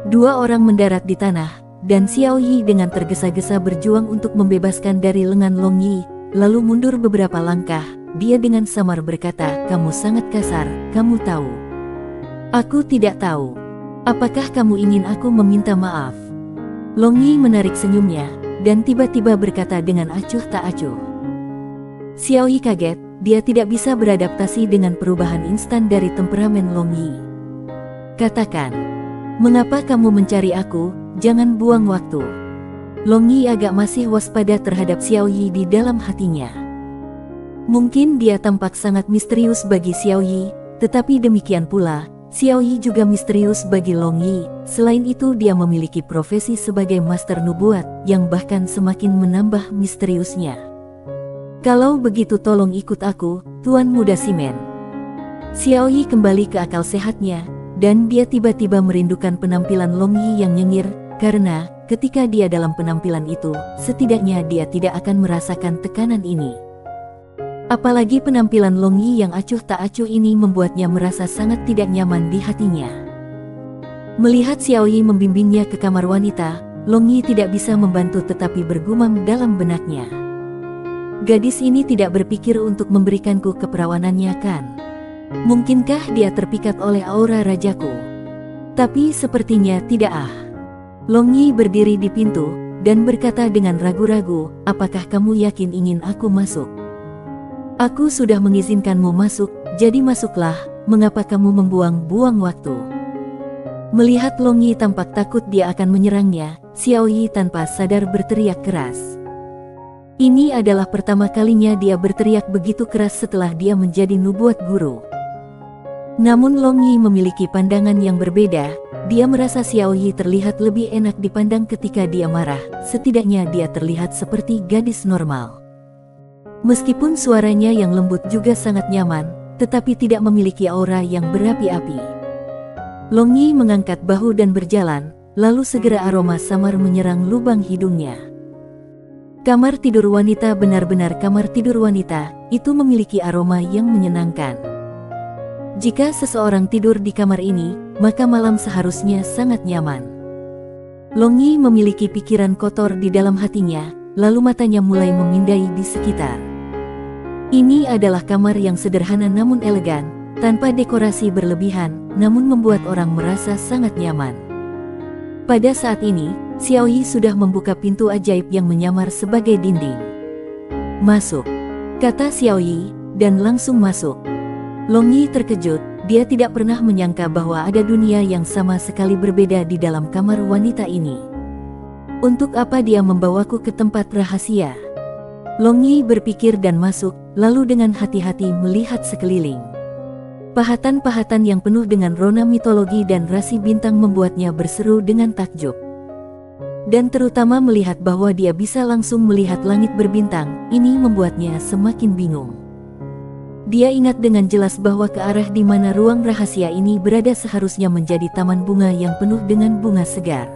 Dua orang mendarat di tanah, dan Xiao Yi dengan tergesa-gesa berjuang untuk membebaskan dari lengan Long Yi, lalu mundur beberapa langkah, dia dengan samar berkata, kamu sangat kasar, kamu tahu. Aku tidak tahu. Apakah kamu ingin aku meminta maaf? Long Yi menarik senyumnya, dan tiba-tiba berkata dengan acuh tak acuh. Xiao Yi kaget, dia tidak bisa beradaptasi dengan perubahan instan dari temperamen Long Yi. Katakan, mengapa kamu mencari aku? Jangan buang waktu. Long Yi agak masih waspada terhadap Xiao Yi di dalam hatinya. Mungkin dia tampak sangat misterius bagi Xiao Yi, tetapi demikian pula, Xiao Yi juga misterius bagi Long Yi. Selain itu dia memiliki profesi sebagai master nubuat, yang bahkan semakin menambah misteriusnya. Kalau begitu tolong ikut aku, Tuan Muda Simen. Xiao Yi kembali ke akal sehatnya, dan dia tiba-tiba merindukan penampilan Long Yi yang nyengir, karena ketika dia dalam penampilan itu, setidaknya dia tidak akan merasakan tekanan ini. Apalagi penampilan Long Yi yang acuh tak acuh ini membuatnya merasa sangat tidak nyaman di hatinya. Melihat Xiao Yi membimbingnya ke kamar wanita, Long Yi tidak bisa membantu tetapi bergumam dalam benaknya. Gadis ini tidak berpikir untuk memberikanku keperawanannya kan? Mungkinkah dia terpikat oleh aura rajaku? Tapi sepertinya tidak. Long Yi berdiri di pintu, dan berkata dengan ragu-ragu, apakah kamu yakin ingin aku masuk? Aku sudah mengizinkanmu masuk, jadi masuklah, mengapa kamu membuang-buang waktu? Melihat Long Yi tampak takut dia akan menyerangnya, Xiao Yi tanpa sadar berteriak keras. Ini adalah pertama kalinya dia berteriak begitu keras setelah dia menjadi nubuat guru. Namun Long Yi memiliki pandangan yang berbeda, dia merasa Xiao Yi terlihat lebih enak dipandang ketika dia marah, setidaknya dia terlihat seperti gadis normal. Meskipun suaranya yang lembut juga sangat nyaman, tetapi tidak memiliki aura yang berapi-api. Long Yi mengangkat bahu dan berjalan, lalu segera aroma samar menyerang lubang hidungnya. Kamar tidur wanita benar-benar kamar tidur wanita, itu memiliki aroma yang menyenangkan. Jika seseorang tidur di kamar ini, maka malam seharusnya sangat nyaman. Long Yi memiliki pikiran kotor di dalam hatinya, lalu matanya mulai memindai di sekitar. Ini adalah kamar yang sederhana namun elegan, tanpa dekorasi berlebihan, namun membuat orang merasa sangat nyaman. Pada saat ini, Xiao Yi sudah membuka pintu ajaib yang menyamar sebagai dinding. "Masuk," kata Xiao Yi, dan langsung masuk. Long Yi terkejut, dia tidak pernah menyangka bahwa ada dunia yang sama sekali berbeda di dalam kamar wanita ini. Untuk apa dia membawaku ke tempat rahasia? Long Yi berpikir dan masuk, lalu dengan hati-hati melihat sekeliling. Pahatan-pahatan yang penuh dengan rona mitologi dan rasi bintang membuatnya berseru dengan takjub. Dan terutama melihat bahwa dia bisa langsung melihat langit berbintang, ini membuatnya semakin bingung. Dia ingat dengan jelas bahwa ke arah di mana ruang rahasia ini berada seharusnya menjadi taman bunga yang penuh dengan bunga segar.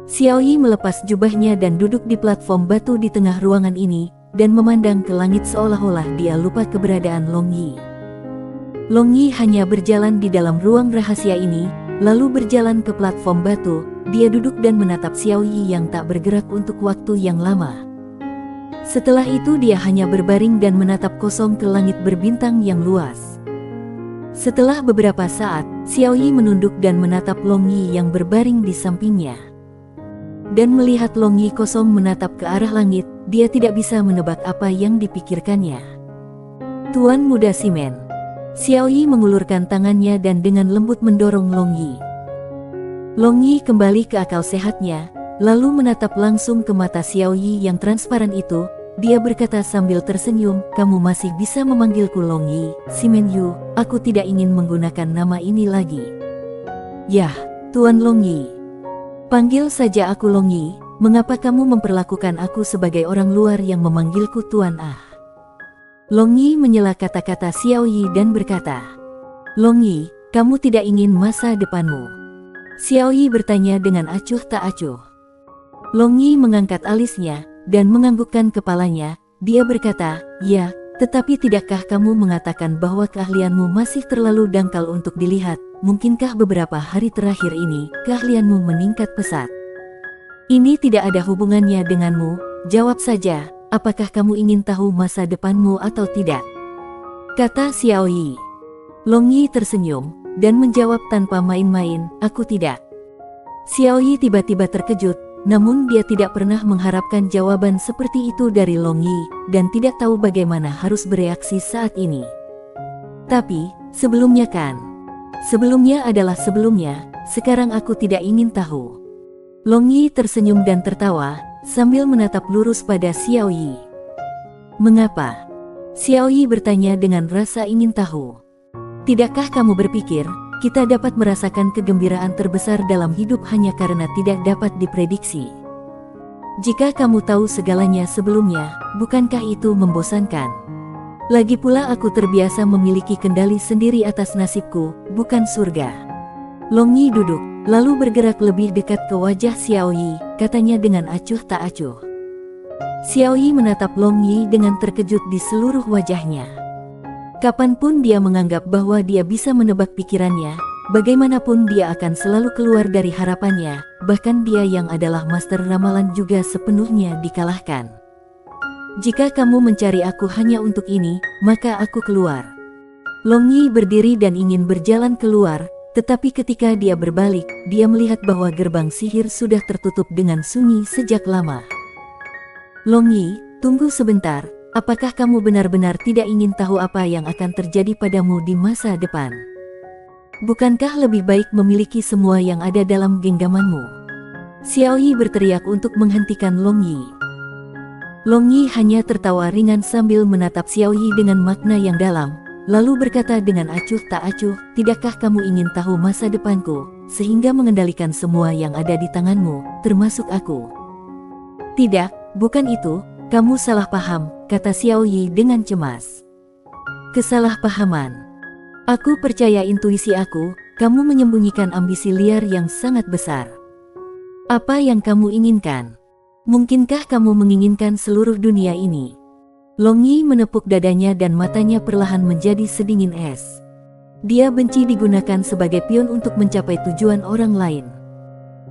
Xiao Yi melepas jubahnya dan duduk di platform batu di tengah ruangan ini, dan memandang ke langit seolah-olah dia lupa keberadaan Long Yi. Long Yi hanya berjalan di dalam ruang rahasia ini, lalu berjalan ke platform batu. Dia duduk dan menatap Xiao Yi yang tak bergerak untuk waktu yang lama. Setelah itu dia hanya berbaring dan menatap kosong ke langit berbintang yang luas. Setelah beberapa saat, Xiao Yi menunduk dan menatap Long Yi yang berbaring di sampingnya. Dan melihat Long Yi kosong menatap ke arah langit, dia tidak bisa menebak apa yang dipikirkannya. "Tuan Muda Simen." Xiao Yi mengulurkan tangannya dan dengan lembut mendorong Long Yi. Long Yi kembali ke akal sehatnya, lalu menatap langsung ke mata Xiao Yi yang transparan itu. Dia berkata sambil tersenyum, "Kamu masih bisa memanggilku Long Yi, Simen Yu, aku tidak ingin menggunakan nama ini lagi." "Yah, Tuan Long Yi. Panggil saja aku Long Yi, mengapa kamu memperlakukan aku sebagai orang luar yang memanggilku Tuan Ah?" Long Yi menyela kata-kata Xiao Yi dan berkata, "Long Yi, kamu tidak ingin masa depanmu?" Xiao Yi bertanya dengan acuh tak acuh. Long Yi mengangkat alisnya, dan menganggukkan kepalanya. Dia berkata, "Ya, tetapi tidakkah kamu mengatakan bahwa keahlianmu masih terlalu dangkal untuk dilihat? Mungkinkah beberapa hari terakhir ini, keahlianmu meningkat pesat?" "Ini tidak ada hubungannya denganmu, jawab saja. Apakah kamu ingin tahu masa depanmu atau tidak?" kata Xiao Yi. Long Yi tersenyum, dan menjawab tanpa main-main, "Aku tidak." Xiao Yi tiba-tiba terkejut, namun dia tidak pernah mengharapkan jawaban seperti itu dari Long Yi, dan tidak tahu bagaimana harus bereaksi saat ini. "Tapi, sebelumnya kan? Sebelumnya adalah sebelumnya, sekarang aku tidak ingin tahu." Long Yi tersenyum dan tertawa, sambil menatap lurus pada Xiao Yi. "Mengapa?" Xiao Yi bertanya dengan rasa ingin tahu. "Tidakkah kamu berpikir, kita dapat merasakan kegembiraan terbesar dalam hidup hanya karena tidak dapat diprediksi? Jika kamu tahu segalanya sebelumnya, bukankah itu membosankan? Lagi pula aku terbiasa memiliki kendali sendiri atas nasibku, bukan surga." Long Yi duduk, lalu bergerak lebih dekat ke wajah Xiao Yi, katanya dengan acuh tak acuh. Xiao Yi menatap Long Yi dengan terkejut di seluruh wajahnya. Kapanpun dia menganggap bahwa dia bisa menebak pikirannya, bagaimanapun dia akan selalu keluar dari harapannya, bahkan dia yang adalah master ramalan juga sepenuhnya dikalahkan. "Jika kamu mencari aku hanya untuk ini, maka aku keluar." Long Yi berdiri dan ingin berjalan keluar, tetapi ketika dia berbalik, dia melihat bahwa gerbang sihir sudah tertutup dengan sunyi sejak lama. "Long Yi, tunggu sebentar, apakah kamu benar-benar tidak ingin tahu apa yang akan terjadi padamu di masa depan? Bukankah lebih baik memiliki semua yang ada dalam genggamanmu?" Xiao Yi berteriak untuk menghentikan Long Yi. Long Yi hanya tertawa ringan sambil menatap Xiao Yi dengan makna yang dalam, lalu berkata dengan acuh tak acuh, "Tidakkah kamu ingin tahu masa depanku, sehingga mengendalikan semua yang ada di tanganmu, termasuk aku?" "Tidak, bukan itu, kamu salah paham," kata Xiao Yi dengan cemas. Kesalahpahaman. Aku percaya intuisi aku, kamu menyembunyikan ambisi liar yang sangat besar. Apa yang kamu inginkan? Mungkinkah kamu menginginkan seluruh dunia ini? Long Yi menepuk dadanya dan matanya perlahan menjadi sedingin es. Dia benci digunakan sebagai pion untuk mencapai tujuan orang lain.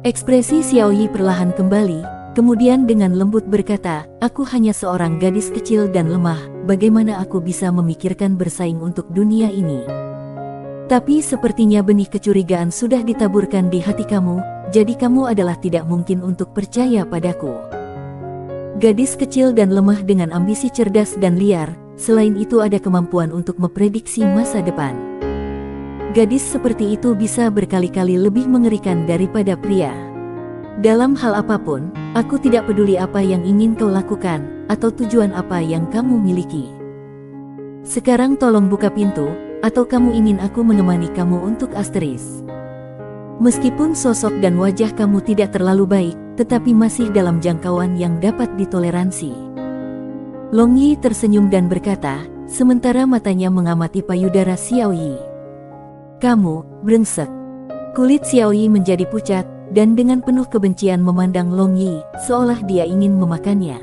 Ekspresi Xiao Yi perlahan kembali. Kemudian dengan lembut berkata, aku hanya seorang gadis kecil dan lemah, bagaimana aku bisa memikirkan bersaing untuk dunia ini? Tapi sepertinya benih kecurigaan sudah ditaburkan di hati kamu, jadi kamu adalah tidak mungkin untuk percaya padaku. Gadis kecil dan lemah dengan ambisi cerdas dan liar, selain itu ada kemampuan untuk memprediksi masa depan. Gadis seperti itu bisa berkali-kali lebih mengerikan daripada pria. Dalam hal apapun, aku tidak peduli apa yang ingin kau lakukan, atau tujuan apa yang kamu miliki. Sekarang tolong buka pintu, atau kamu ingin aku menemani kamu untuk asteris. Meskipun sosok dan wajah kamu tidak terlalu baik, tetapi masih dalam jangkauan yang dapat ditoleransi. Long Yi tersenyum dan berkata, sementara matanya mengamati payudara Xiao Yi. Kamu, brengsek. Kulit Xiao Yi menjadi pucat, dan dengan penuh kebencian memandang Long Yi, seolah dia ingin memakannya.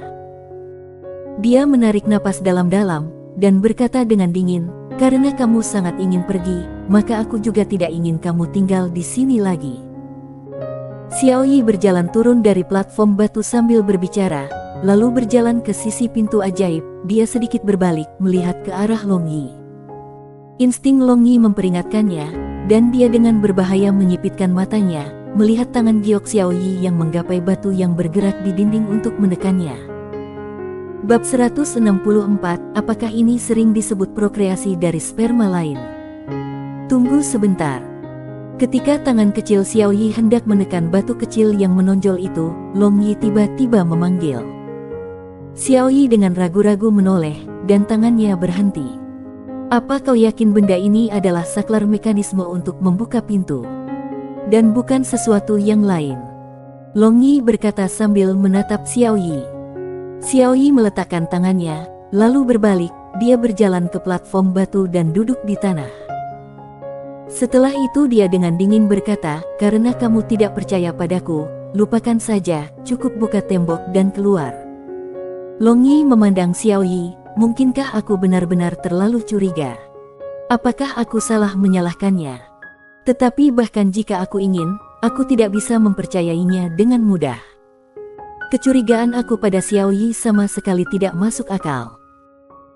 Dia menarik napas dalam-dalam, dan berkata dengan dingin, karena kamu sangat ingin pergi, maka aku juga tidak ingin kamu tinggal di sini lagi. Xiao Yi berjalan turun dari platform batu sambil berbicara, lalu berjalan ke sisi pintu ajaib. Dia sedikit berbalik, melihat ke arah Long Yi. Insting Long Yi memperingatkannya, dan dia dengan berbahaya menyipitkan matanya, melihat tangan giok Xiao Yi yang menggapai batu yang bergerak di dinding untuk menekannya. Bab 164, apakah ini sering disebut prokreasi dari sperma lain? Tunggu sebentar. Ketika tangan kecil Xiao Yi hendak menekan batu kecil yang menonjol itu, Long Yi tiba-tiba memanggil. Xiao Yi dengan ragu-ragu menoleh, dan tangannya berhenti. Apa kau yakin benda ini adalah saklar mekanisme untuk membuka pintu? Dan bukan sesuatu yang lain? Long Yi berkata sambil menatap Xiao Yi. Xiao Yi meletakkan tangannya, lalu berbalik, dia berjalan ke platform batu dan duduk di tanah. Setelah itu dia dengan dingin berkata, karena kamu tidak percaya padaku, lupakan saja, cukup buka tembok dan keluar. Long Yi memandang Xiao Yi, mungkinkah aku benar-benar terlalu curiga? Apakah aku salah menyalahkannya? Tetapi bahkan jika aku ingin, aku tidak bisa mempercayainya dengan mudah. Kecurigaan aku pada Xiao Yi sama sekali tidak masuk akal.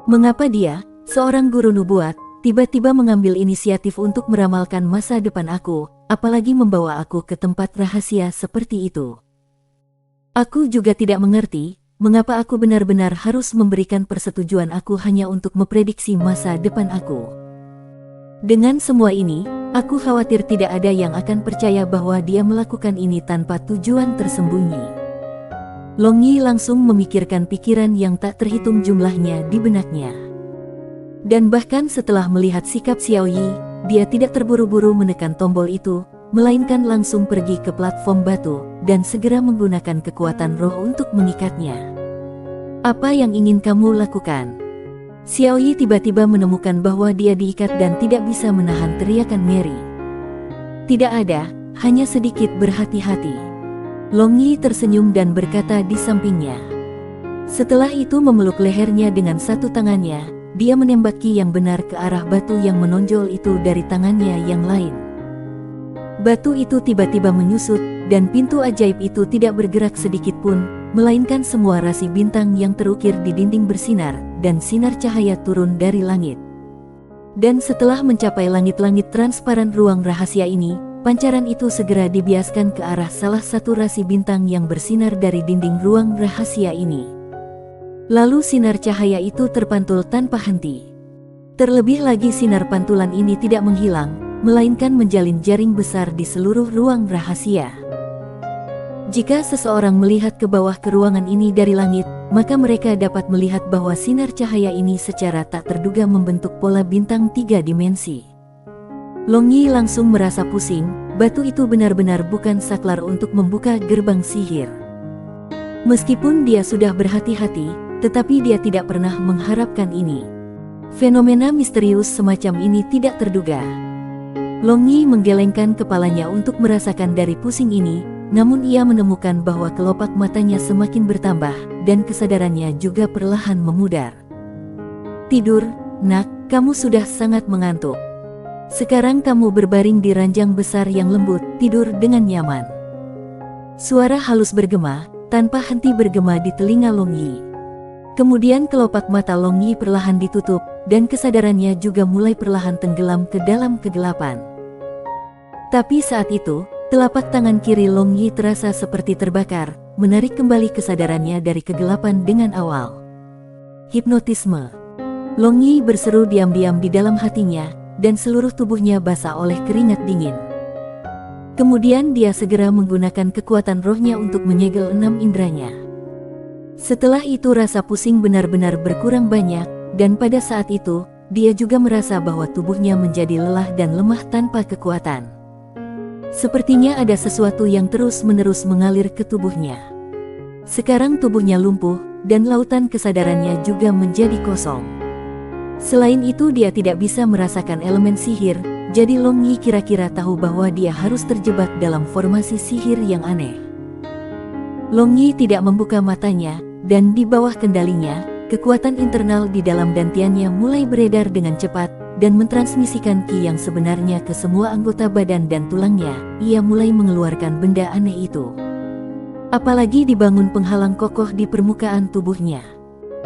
Mengapa dia, seorang guru nubuat, tiba-tiba mengambil inisiatif untuk meramalkan masa depan aku, apalagi membawa aku ke tempat rahasia seperti itu? Aku juga tidak mengerti, mengapa aku benar-benar harus memberikan persetujuan aku hanya untuk memprediksi masa depan aku. Dengan semua ini, aku khawatir tidak ada yang akan percaya bahwa dia melakukan ini tanpa tujuan tersembunyi. Long Yi langsung memikirkan pikiran yang tak terhitung jumlahnya di benaknya. Dan bahkan setelah melihat sikap Xiao Yi, dia tidak terburu-buru menekan tombol itu, melainkan langsung pergi ke platform batu, dan segera menggunakan kekuatan roh untuk mengikatnya. Apa yang ingin kamu lakukan? Xiao Yi tiba-tiba menemukan bahwa dia diikat dan tidak bisa menahan teriakan Mary. Tidak ada, hanya sedikit berhati-hati. Long Yi tersenyum dan berkata di sampingnya. Setelah itu memeluk lehernya dengan satu tangannya, dia menembaki yang benar ke arah batu yang menonjol itu dari tangannya yang lain. Batu itu tiba-tiba menyusut, dan pintu ajaib itu tidak bergerak sedikit pun, melainkan semua rasi bintang yang terukir di dinding bersinar, dan sinar cahaya turun dari langit. Dan setelah mencapai langit-langit transparan ruang rahasia ini, pancaran itu segera dibiaskan ke arah salah satu rasi bintang yang bersinar dari dinding ruang rahasia ini. Lalu sinar cahaya itu terpantul tanpa henti. Terlebih lagi sinar pantulan ini tidak menghilang, melainkan menjalin jaring besar di seluruh ruang rahasia. Jika seseorang melihat ke bawah ke ruangan ini dari langit, maka mereka dapat melihat bahwa sinar cahaya ini secara tak terduga membentuk pola bintang 3 dimensi. Long Yi langsung merasa pusing, batu itu benar-benar bukan saklar untuk membuka gerbang sihir. Meskipun dia sudah berhati-hati, tetapi dia tidak pernah mengharapkan ini. Fenomena misterius semacam ini tidak terduga. Long Yi menggelengkan kepalanya untuk merasakan dari pusing ini, namun ia menemukan bahwa kelopak matanya semakin bertambah, dan kesadarannya juga perlahan memudar. Tidur, nak, kamu sudah sangat mengantuk. Sekarang kamu berbaring di ranjang besar yang lembut, tidur dengan nyaman. Suara halus bergema, tanpa henti bergema di telinga Long Yi. Kemudian kelopak mata Long Yi perlahan ditutup, dan kesadarannya juga mulai perlahan tenggelam ke dalam kegelapan. Tapi saat itu, telapak tangan kiri Long Yi terasa seperti terbakar, menarik kembali kesadarannya dari kegelapan dengan awal. Hipnotisme. Long Yi berseru diam-diam di dalam hatinya, dan seluruh tubuhnya basah oleh keringat dingin. Kemudian dia segera menggunakan kekuatan rohnya untuk menyegel 6 inderanya. Setelah itu rasa pusing benar-benar berkurang banyak, dan pada saat itu, dia juga merasa bahwa tubuhnya menjadi lelah dan lemah tanpa kekuatan. Sepertinya ada sesuatu yang terus-menerus mengalir ke tubuhnya. Sekarang tubuhnya lumpuh, dan lautan kesadarannya juga menjadi kosong. Selain itu dia tidak bisa merasakan elemen sihir, jadi Long Yi kira-kira tahu bahwa dia harus terjebak dalam formasi sihir yang aneh. Long Yi tidak membuka matanya, dan di bawah kendalinya, kekuatan internal di dalam dantiannya mulai beredar dengan cepat, dan mentransmisikan ki yang sebenarnya ke semua anggota badan dan tulangnya. Ia mulai mengeluarkan benda aneh itu. Apalagi dibangun penghalang kokoh di permukaan tubuhnya.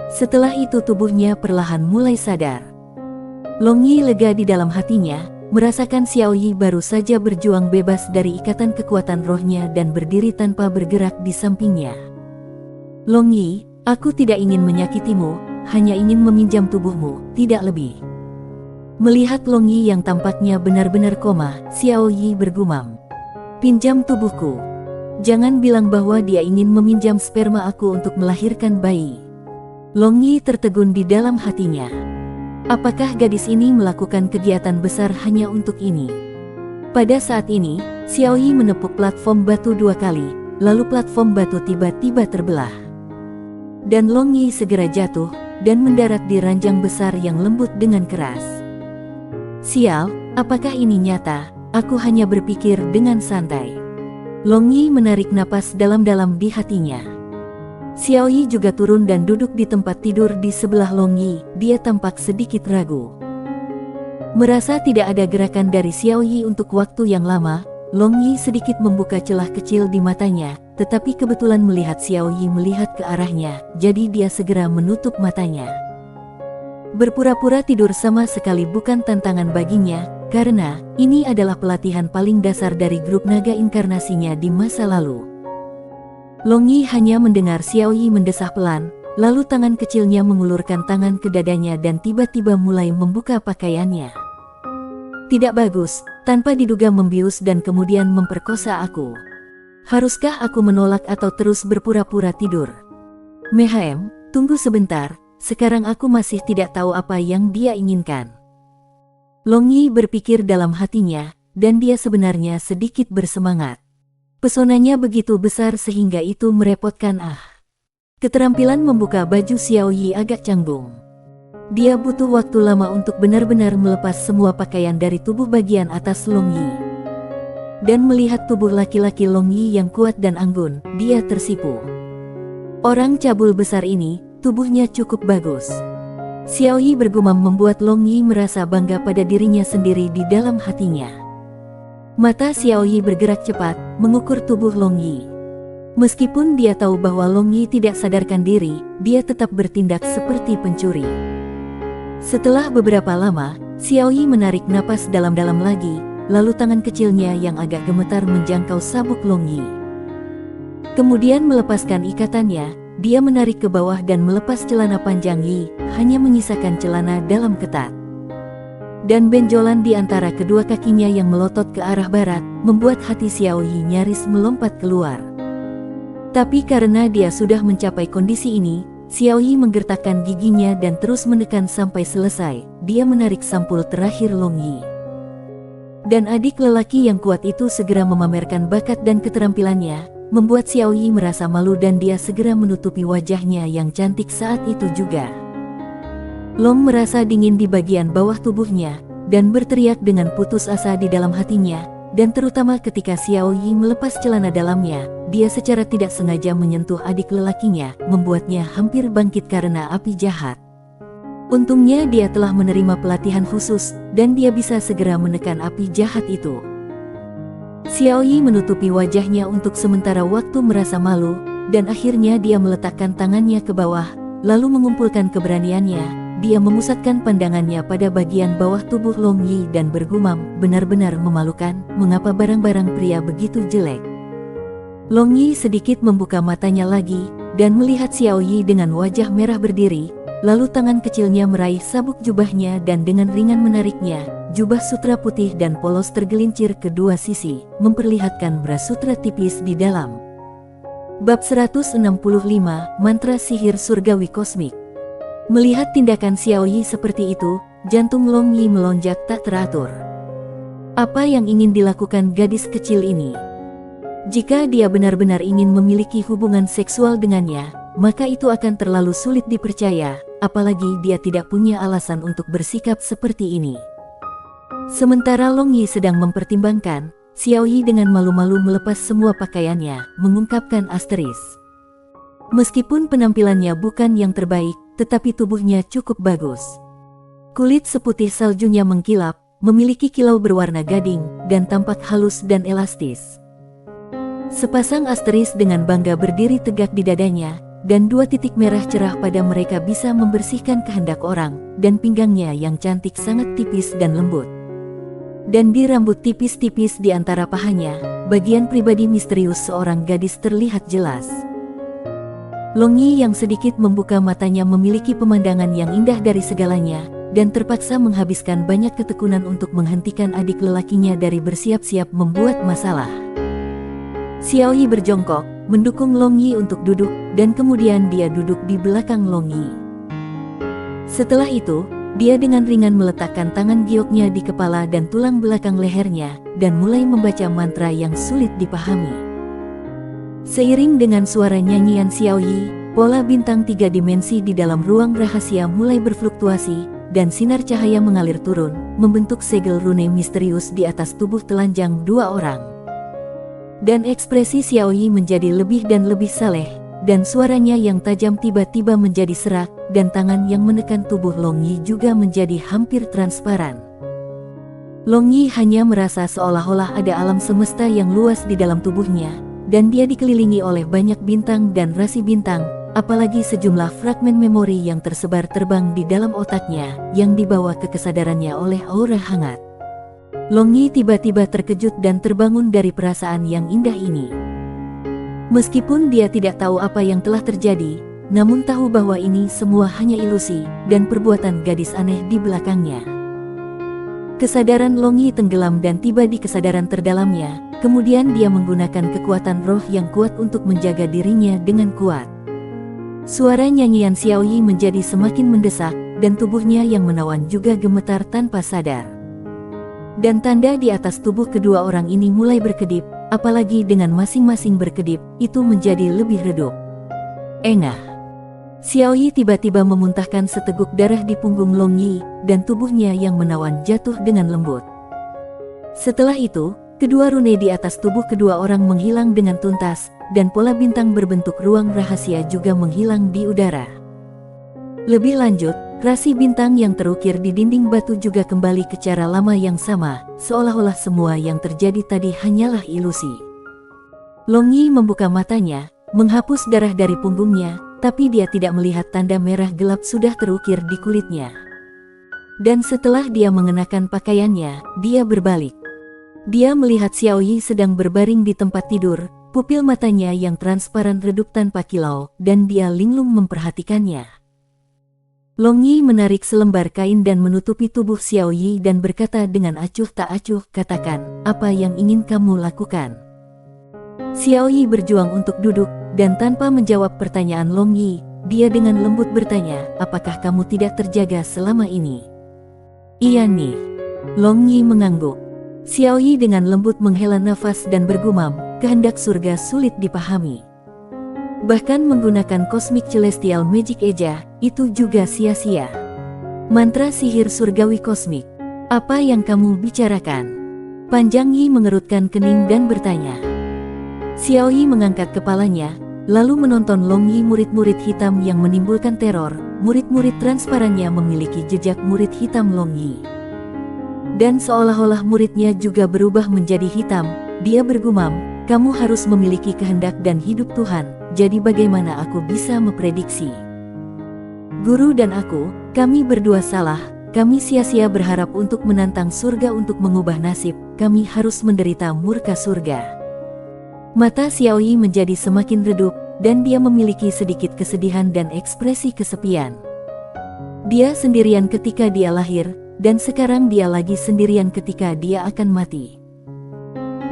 Setelah itu tubuhnya perlahan mulai sadar. Long Yi lega di dalam hatinya, merasakan Xiao Yi baru saja berjuang bebas dari ikatan kekuatan rohnya dan berdiri tanpa bergerak di sampingnya. Long Yi, aku tidak ingin menyakitimu, hanya ingin meminjam tubuhmu, tidak lebih. Melihat Long Yi yang tampaknya benar-benar koma, Xiao Yi bergumam. Pinjam tubuhku. Jangan bilang bahwa dia ingin meminjam sperma aku untuk melahirkan bayi. Long Yi tertegun di dalam hatinya. Apakah gadis ini melakukan kegiatan besar hanya untuk ini? Pada saat ini, Xiao Yi menepuk platform batu 2 kali, lalu platform batu tiba-tiba terbelah. Dan Long Yi segera jatuh, dan mendarat di ranjang besar yang lembut dengan keras. Sial, apakah ini nyata? Aku hanya berpikir dengan santai. Long Yi menarik napas dalam-dalam di hatinya. Xiao Yi juga turun dan duduk di tempat tidur di sebelah Long Yi. Dia tampak sedikit ragu. Merasa tidak ada gerakan dari Xiao Yi untuk waktu yang lama, Long Yi sedikit membuka celah kecil di matanya, tetapi kebetulan melihat Xiao Yi melihat ke arahnya, jadi dia segera menutup matanya. Berpura-pura tidur sama sekali bukan tantangan baginya, karena ini adalah pelatihan paling dasar dari grup naga inkarnasinya di masa lalu. Long Yi hanya mendengar Xiao Yi mendesah pelan, lalu tangan kecilnya mengulurkan tangan ke dadanya dan tiba-tiba mulai membuka pakaiannya. Tidak bagus, tanpa diduga membius dan kemudian memperkosa aku. Haruskah aku menolak atau terus berpura-pura tidur? Mehem, tunggu sebentar. Sekarang aku masih tidak tahu apa yang dia inginkan. Long Yi berpikir dalam hatinya, dan dia sebenarnya sedikit bersemangat. Pesonanya begitu besar sehingga itu merepotkan. Keterampilan membuka baju Xiao Yi agak canggung. Dia butuh waktu lama untuk benar-benar melepas semua pakaian dari tubuh bagian atas Long Yi. Dan melihat tubuh laki-laki Long Yi yang kuat dan anggun, dia tersipu. Orang cabul besar ini, tubuhnya cukup bagus. Xiao Yi bergumam membuat Long Yi merasa bangga pada dirinya sendiri di dalam hatinya. Mata Xiao Yi bergerak cepat, mengukur tubuh Long Yi. Meskipun dia tahu bahwa Long Yi tidak sadarkan diri, dia tetap bertindak seperti pencuri. Setelah beberapa lama, Xiao Yi menarik napas dalam-dalam lagi, lalu tangan kecilnya yang agak gemetar menjangkau sabuk Long Yi. Kemudian melepaskan ikatannya, dia menarik ke bawah dan melepas celana panjang Yi, hanya menyisakan celana dalam ketat. Dan benjolan di antara kedua kakinya yang melotot ke arah barat, membuat hati Xiao Yi nyaris melompat keluar. Tapi karena dia sudah mencapai kondisi ini, Xiao Yi menggertakkan giginya dan terus menekan sampai selesai. Dia menarik sampul terakhir Long Yi. Dan adik lelaki yang kuat itu segera memamerkan bakat dan keterampilannya, membuat Xiao Yi merasa malu dan dia segera menutupi wajahnya yang cantik saat itu juga. Long merasa dingin di bagian bawah tubuhnya, dan berteriak dengan putus asa di dalam hatinya, dan terutama ketika Xiao Yi melepas celana dalamnya, dia secara tidak sengaja menyentuh adik lelakinya, membuatnya hampir bangkit karena api jahat. Untungnya dia telah menerima pelatihan khusus, dan dia bisa segera menekan api jahat itu. Xiao Yi menutupi wajahnya untuk sementara waktu merasa malu, dan akhirnya dia meletakkan tangannya ke bawah, lalu mengumpulkan keberaniannya. Dia memusatkan pandangannya pada bagian bawah tubuh Long Yi dan bergumam, benar-benar memalukan, mengapa barang-barang pria begitu jelek. Long Yi sedikit membuka matanya lagi, dan melihat Xiao Yi dengan wajah merah berdiri, lalu tangan kecilnya meraih sabuk jubahnya dan dengan ringan menariknya, jubah sutra putih dan polos tergelincir ke dua sisi, memperlihatkan bra sutra tipis di dalam. Bab 165, Mantra Sihir Surgawi Kosmik. Melihat tindakan Xiao Yi seperti itu, jantung Long Yi melonjak tak teratur. Apa yang ingin dilakukan gadis kecil ini? Jika dia benar-benar ingin memiliki hubungan seksual dengannya, maka itu akan terlalu sulit dipercaya, apalagi dia tidak punya alasan untuk bersikap seperti ini. Sementara Long Yi sedang mempertimbangkan, Xiao Yi dengan malu-malu melepas semua pakaiannya, mengungkapkan asteris. Meskipun penampilannya bukan yang terbaik, tetapi tubuhnya cukup bagus. Kulit seputih saljunya mengkilap, memiliki kilau berwarna gading, dan tampak halus dan elastis. Sepasang asteris dengan bangga berdiri tegak di dadanya, dan dua titik merah cerah pada mereka bisa membersihkan kehendak orang, dan pinggangnya yang cantik sangat tipis dan lembut. Dan di rambut tipis-tipis di antara pahanya, bagian pribadi misterius seorang gadis terlihat jelas. Long Yi yang sedikit membuka matanya memiliki pemandangan yang indah dari segalanya, dan terpaksa menghabiskan banyak ketekunan untuk menghentikan adik lelakinya dari bersiap-siap membuat masalah. Xiao Yi berjongkok, mendukung Long Yi untuk duduk, dan kemudian dia duduk di belakang Long Yi. Setelah itu, dia dengan ringan meletakkan tangan gioknya di kepala dan tulang belakang lehernya, dan mulai membaca mantra yang sulit dipahami. Seiring dengan suara nyanyian Xiao Yi, pola bintang 3 dimensi di dalam ruang rahasia mulai berfluktuasi, dan sinar cahaya mengalir turun, membentuk segel rune misterius di atas tubuh telanjang dua orang. Dan ekspresi Xiao Yi menjadi lebih dan lebih saleh, dan suaranya yang tajam tiba-tiba menjadi serak, dan tangan yang menekan tubuh Long Yi juga menjadi hampir transparan. Long Yi hanya merasa seolah-olah ada alam semesta yang luas di dalam tubuhnya, dan dia dikelilingi oleh banyak bintang dan rasi bintang, apalagi sejumlah fragmen memori yang tersebar terbang di dalam otaknya, yang dibawa ke kesadarannya oleh aura hangat. Long Yi tiba-tiba terkejut dan terbangun dari perasaan yang indah ini. Meskipun dia tidak tahu apa yang telah terjadi, namun tahu bahwa ini semua hanya ilusi, dan perbuatan gadis aneh di belakangnya. Kesadaran Long Yi tenggelam dan tiba di kesadaran terdalamnya, kemudian dia menggunakan kekuatan roh yang kuat untuk menjaga dirinya dengan kuat. Suara nyanyian Xiao Yi menjadi semakin mendesak, dan tubuhnya yang menawan juga gemetar tanpa sadar. Dan tanda di atas tubuh kedua orang ini mulai berkedip, apalagi dengan masing-masing berkedip, itu menjadi lebih redup. Engah. Xiao Yi tiba-tiba memuntahkan seteguk darah di punggung Long Yi, dan tubuhnya yang menawan jatuh dengan lembut. Setelah itu, kedua rune di atas tubuh kedua orang menghilang dengan tuntas, dan pola bintang berbentuk ruang rahasia juga menghilang di udara. Lebih lanjut, rasi bintang yang terukir di dinding batu juga kembali ke cara lama yang sama, seolah-olah semua yang terjadi tadi hanyalah ilusi. Long Yi membuka matanya, menghapus darah dari punggungnya, tapi dia tidak melihat tanda merah gelap sudah terukir di kulitnya. Dan setelah dia mengenakan pakaiannya, dia berbalik. Dia melihat Xiao Yi sedang berbaring di tempat tidur, pupil matanya yang transparan redup tanpa kilau, dan dia linglung memperhatikannya. Long Yi menarik selembar kain dan menutupi tubuh Xiao Yi dan berkata dengan acuh tak acuh, "Katakan, apa yang ingin kamu lakukan?" Xiao Yi berjuang untuk duduk, dan tanpa menjawab pertanyaan Long Yi, dia dengan lembut bertanya, "Apakah kamu tidak terjaga selama ini?" "Iya nih." Long Yi mengangguk. Xiao Yi dengan lembut menghela nafas dan bergumam, kehendak surga sulit dipahami. Bahkan menggunakan Cosmic Celestial Magic Eja, itu juga sia-sia. Mantra sihir surgawi kosmik. Apa yang kamu bicarakan? Panjang Yi mengerutkan kening dan bertanya. Xiao Yi mengangkat kepalanya, lalu menonton Long Yi, murid-murid hitam yang menimbulkan teror. Murid-murid transparannya memiliki jejak murid hitam Long Yi. Dan seolah-olah muridnya juga berubah menjadi hitam, dia bergumam, kamu harus memiliki kehendak dan hidup Tuhan, jadi bagaimana aku bisa memprediksi? Guru dan aku, kami berdua salah, kami sia-sia berharap untuk menantang surga untuk mengubah nasib, kami harus menderita murka surga. Mata Xiao Yi menjadi semakin redup, dan dia memiliki sedikit kesedihan dan ekspresi kesepian. Dia sendirian ketika dia lahir, dan sekarang dia lagi sendirian ketika dia akan mati.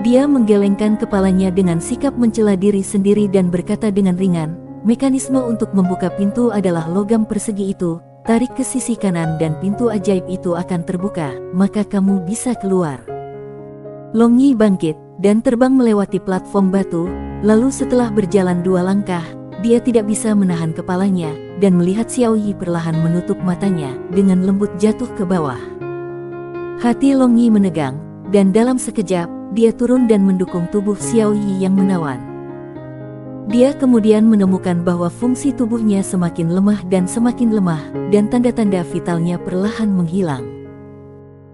Dia menggelengkan kepalanya dengan sikap mencela diri sendiri dan berkata dengan ringan, mekanisme untuk membuka pintu adalah logam persegi itu, tarik ke sisi kanan dan pintu ajaib itu akan terbuka, maka kamu bisa keluar. Long Yi bangkit, dan terbang melewati platform batu, lalu setelah berjalan 2 langkah, dia tidak bisa menahan kepalanya, dan melihat Xiao Yi perlahan menutup matanya, dengan lembut jatuh ke bawah. Hati Long Yi menegang, dan dalam sekejap, dia turun dan mendukung tubuh Xiao Yi yang menawan. Dia kemudian menemukan bahwa fungsi tubuhnya semakin lemah, dan tanda-tanda vitalnya perlahan menghilang.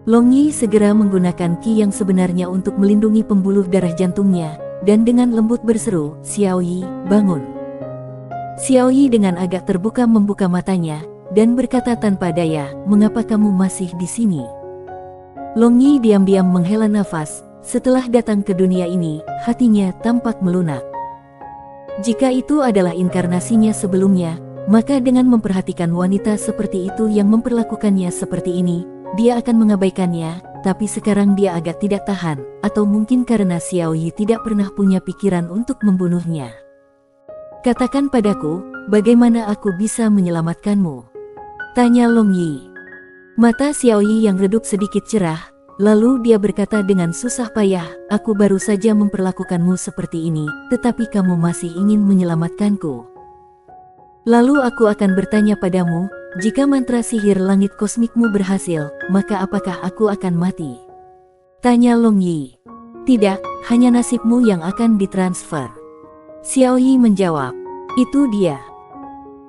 Long Yi segera menggunakan ki yang sebenarnya untuk melindungi pembuluh darah jantungnya, dan dengan lembut berseru, Xiao Yi, bangun. Xiao Yi dengan agak terbuka membuka matanya, dan berkata tanpa daya, mengapa kamu masih di sini? Long Yi diam-diam menghela nafas, setelah datang ke dunia ini, hatinya tampak melunak. Jika itu adalah inkarnasinya sebelumnya, maka dengan memperhatikan wanita seperti itu yang memperlakukannya seperti ini, dia akan mengabaikannya, tapi sekarang dia agak tidak tahan, atau mungkin karena Xiao Yi tidak pernah punya pikiran untuk membunuhnya. Katakan padaku, bagaimana aku bisa menyelamatkanmu? Tanya Long Yi. Mata Xiao Yi yang redup sedikit cerah, lalu dia berkata dengan susah payah, aku baru saja memperlakukanmu seperti ini, tetapi kamu masih ingin menyelamatkanku. Lalu aku akan bertanya padamu, jika mantra sihir langit kosmikmu berhasil, maka apakah aku akan mati? Tanya Long Yi. Tidak, hanya nasibmu yang akan ditransfer. Xiao Yi menjawab, itu dia.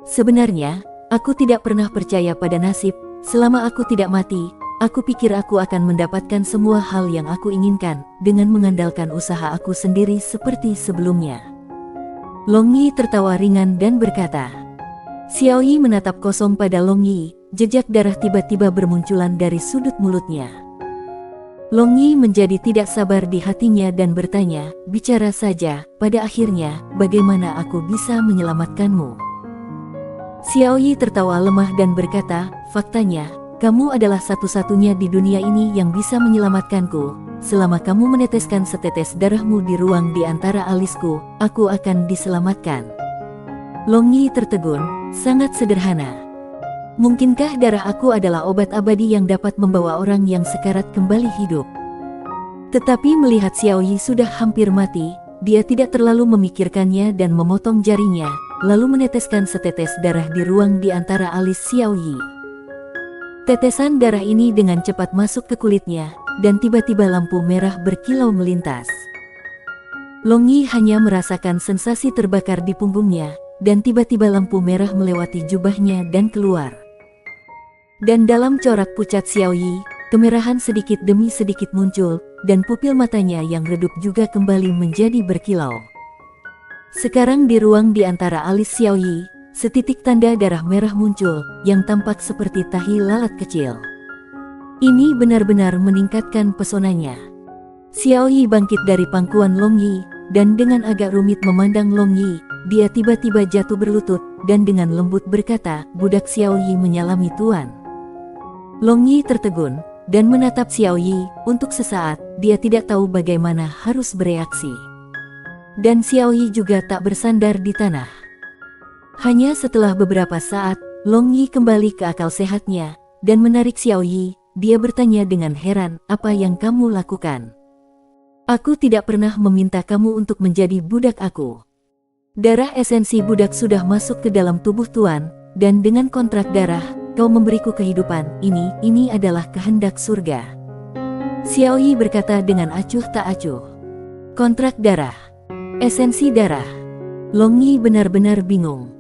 Sebenarnya, aku tidak pernah percaya pada nasib, selama aku tidak mati, aku pikir aku akan mendapatkan semua hal yang aku inginkan, dengan mengandalkan usaha aku sendiri seperti sebelumnya. Long Yi tertawa ringan dan berkata. Xiao Yi menatap kosong pada Long Yi, jejak darah tiba-tiba bermunculan dari sudut mulutnya. Long Yi menjadi tidak sabar di hatinya dan bertanya, bicara saja, pada akhirnya, bagaimana aku bisa menyelamatkanmu? Xiao Yi tertawa lemah dan berkata, faktanya, kamu adalah satu-satunya di dunia ini yang bisa menyelamatkanku. Selama kamu meneteskan setetes darahmu di ruang di antara alisku, aku akan diselamatkan. Long Yi tertegun, sangat sederhana. Mungkinkah darah aku adalah obat abadi yang dapat membawa orang yang sekarat kembali hidup? Tetapi melihat Xiao Yi sudah hampir mati, dia tidak terlalu memikirkannya dan memotong jarinya, lalu meneteskan setetes darah di ruang di antara alis Xiao Yi. Tetesan darah ini dengan cepat masuk ke kulitnya, dan tiba-tiba lampu merah berkilau melintas. Long Yi hanya merasakan sensasi terbakar di punggungnya, dan tiba-tiba lampu merah melewati jubahnya dan keluar. Dan dalam corak pucat Xiao Yi, kemerahan sedikit demi sedikit muncul, dan pupil matanya yang redup juga kembali menjadi berkilau. Sekarang di ruang di antara alis Xiao Yi, setitik tanda darah merah muncul, yang tampak seperti tahi lalat kecil. Ini benar-benar meningkatkan pesonanya. Xiao Yi bangkit dari pangkuan Long Yi, dan dengan agak rumit memandang Long Yi, dia tiba-tiba jatuh berlutut, dan dengan lembut berkata, budak Xiao Yi menyalami tuan. Long Yi tertegun, dan menatap Xiao Yi, untuk sesaat, dia tidak tahu bagaimana harus bereaksi. Dan Xiao Yi juga tak bersandar di tanah. Hanya setelah beberapa saat, Long Yi kembali ke akal sehatnya, dan menarik Xiao Yi, dia bertanya dengan heran, apa yang kamu lakukan? Aku tidak pernah meminta kamu untuk menjadi budak aku. Darah esensi budak sudah masuk ke dalam tubuh tuan, dan dengan kontrak darah, kau memberiku kehidupan, ini adalah kehendak surga. Xiao Yi berkata dengan acuh tak acuh. Kontrak darah. Esensi darah. Long Yi benar-benar bingung.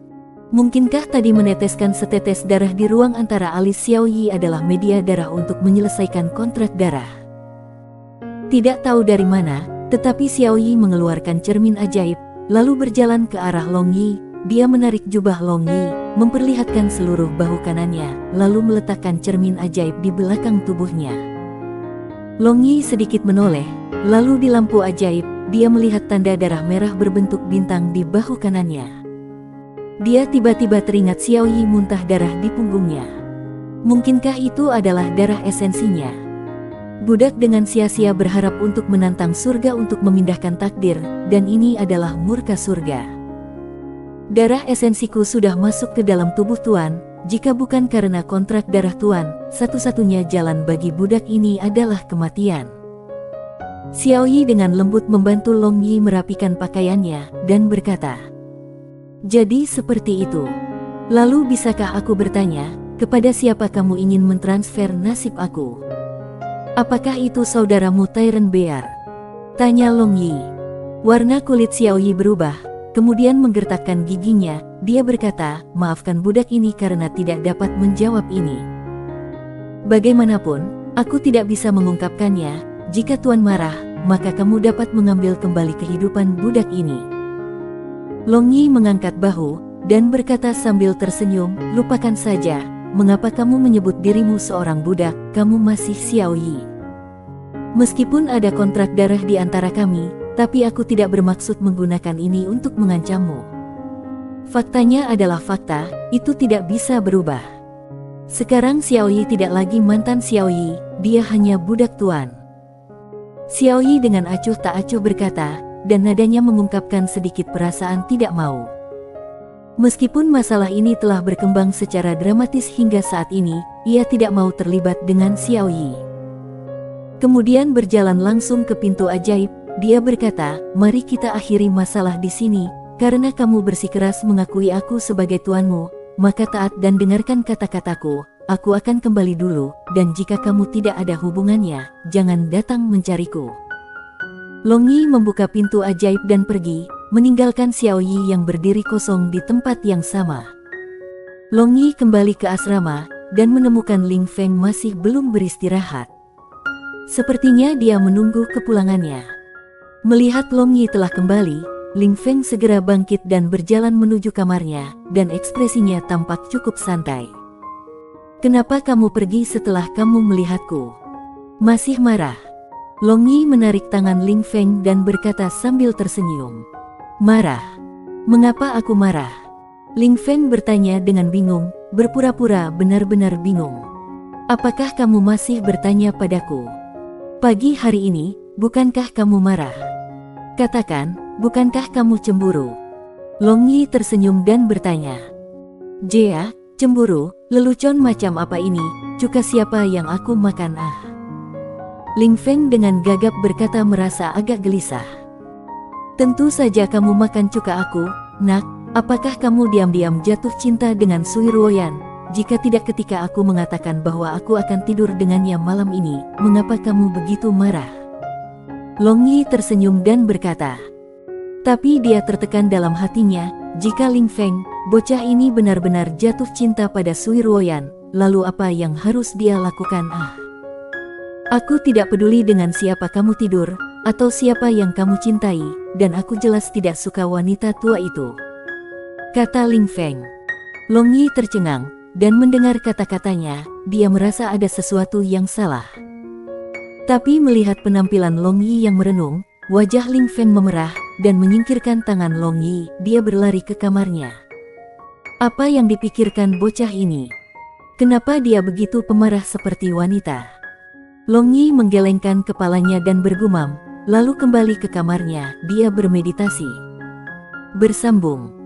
Mungkinkah tadi meneteskan setetes darah di ruang antara alis Xiao Yi adalah media darah untuk menyelesaikan kontrak darah? Tidak tahu dari mana, tetapi Xiao Yi mengeluarkan cermin ajaib, lalu berjalan ke arah Long Yi. Dia menarik jubah Long Yi, memperlihatkan seluruh bahu kanannya, lalu meletakkan cermin ajaib di belakang tubuhnya. Long Yi sedikit menoleh, lalu di lampu ajaib, dia melihat tanda darah merah berbentuk bintang di bahu kanannya. Dia tiba-tiba teringat Xiao Yi muntah darah di punggungnya. Mungkinkah itu adalah darah esensinya? Budak dengan sia-sia berharap untuk menantang surga untuk memindahkan takdir, dan ini adalah murka surga. Darah esensiku sudah masuk ke dalam tubuh Tuan, jika bukan karena kontrak darah Tuan, satu-satunya jalan bagi budak ini adalah kematian. Xiao Yi dengan lembut membantu Long Yi merapikan pakaiannya, dan berkata, jadi seperti itu. Lalu bisakah aku bertanya, kepada siapa kamu ingin mentransfer nasib aku? Apakah itu saudaramu Tyron Bear? Tanya Long Yi. Warna kulit Xiao Yi berubah. Kemudian menggertakkan giginya, dia berkata, maafkan budak ini karena tidak dapat menjawab ini. Bagaimanapun, aku tidak bisa mengungkapkannya. Jika Tuan marah, maka kamu dapat mengambil kembali kehidupan budak ini. Long Yi mengangkat bahu, dan berkata sambil tersenyum, lupakan saja, mengapa kamu menyebut dirimu seorang budak, kamu masih Xiao Yi. Meskipun ada kontrak darah di antara kami, tapi aku tidak bermaksud menggunakan ini untuk mengancammu. Faktanya adalah fakta, itu tidak bisa berubah. Sekarang Xiao Yi tidak lagi mantan Xiao Yi, dia hanya budak Tuan. Xiao Yi dengan acuh tak acuh berkata, dan nadanya mengungkapkan sedikit perasaan tidak mau. Meskipun masalah ini telah berkembang secara dramatis hingga saat ini, ia tidak mau terlibat dengan Xiao Yi. Kemudian berjalan langsung ke pintu ajaib. Dia berkata, mari kita akhiri masalah di sini, karena kamu bersikeras mengakui aku sebagai tuanmu, maka taat dan dengarkan kata-kataku, aku akan kembali dulu, dan jika kamu tidak ada hubungannya, jangan datang mencariku. Long Yi membuka pintu ajaib dan pergi, meninggalkan Xiao Yi yang berdiri kosong di tempat yang sama. Long Yi kembali ke asrama, dan menemukan Ling Feng masih belum beristirahat. Sepertinya dia menunggu kepulangannya. Melihat Long Yi telah kembali, Ling Feng segera bangkit dan berjalan menuju kamarnya, dan ekspresinya tampak cukup santai. Kenapa kamu pergi setelah kamu melihatku? Masih marah? Long Yi menarik tangan Ling Feng dan berkata sambil tersenyum. Marah? Mengapa aku marah? Ling Feng bertanya dengan bingung, berpura-pura benar-benar bingung. Apakah kamu masih bertanya padaku? Pagi hari ini, bukankah kamu marah? Katakan, bukankah kamu cemburu? Long Yi tersenyum dan bertanya. Jia, cemburu, lelucon macam apa ini, cuka siapa yang aku makan ah? Ling Feng dengan gagap berkata merasa agak gelisah. Tentu saja kamu makan cuka aku, nak, apakah kamu diam-diam jatuh cinta dengan Sui Ruoyan? Jika tidak ketika aku mengatakan bahwa aku akan tidur dengannya malam ini, mengapa kamu begitu marah? Long Yi tersenyum dan berkata. Tapi dia tertekan dalam hatinya, jika Ling Feng, bocah ini benar-benar jatuh cinta pada Sui Ruoyan, lalu apa yang harus dia lakukan ah? Aku tidak peduli dengan siapa kamu tidur, atau siapa yang kamu cintai, dan aku jelas tidak suka wanita tua itu. Kata Ling Feng. Long Yi tercengang, dan mendengar kata-katanya, dia merasa ada sesuatu yang salah. Tapi melihat penampilan Long Yi yang merenung, wajah Ling Feng memerah, dan menyingkirkan tangan Long Yi, dia berlari ke kamarnya. Apa yang dipikirkan bocah ini? Kenapa dia begitu pemarah seperti wanita? Long Yi menggelengkan kepalanya dan bergumam, lalu kembali ke kamarnya, dia bermeditasi. Bersambung.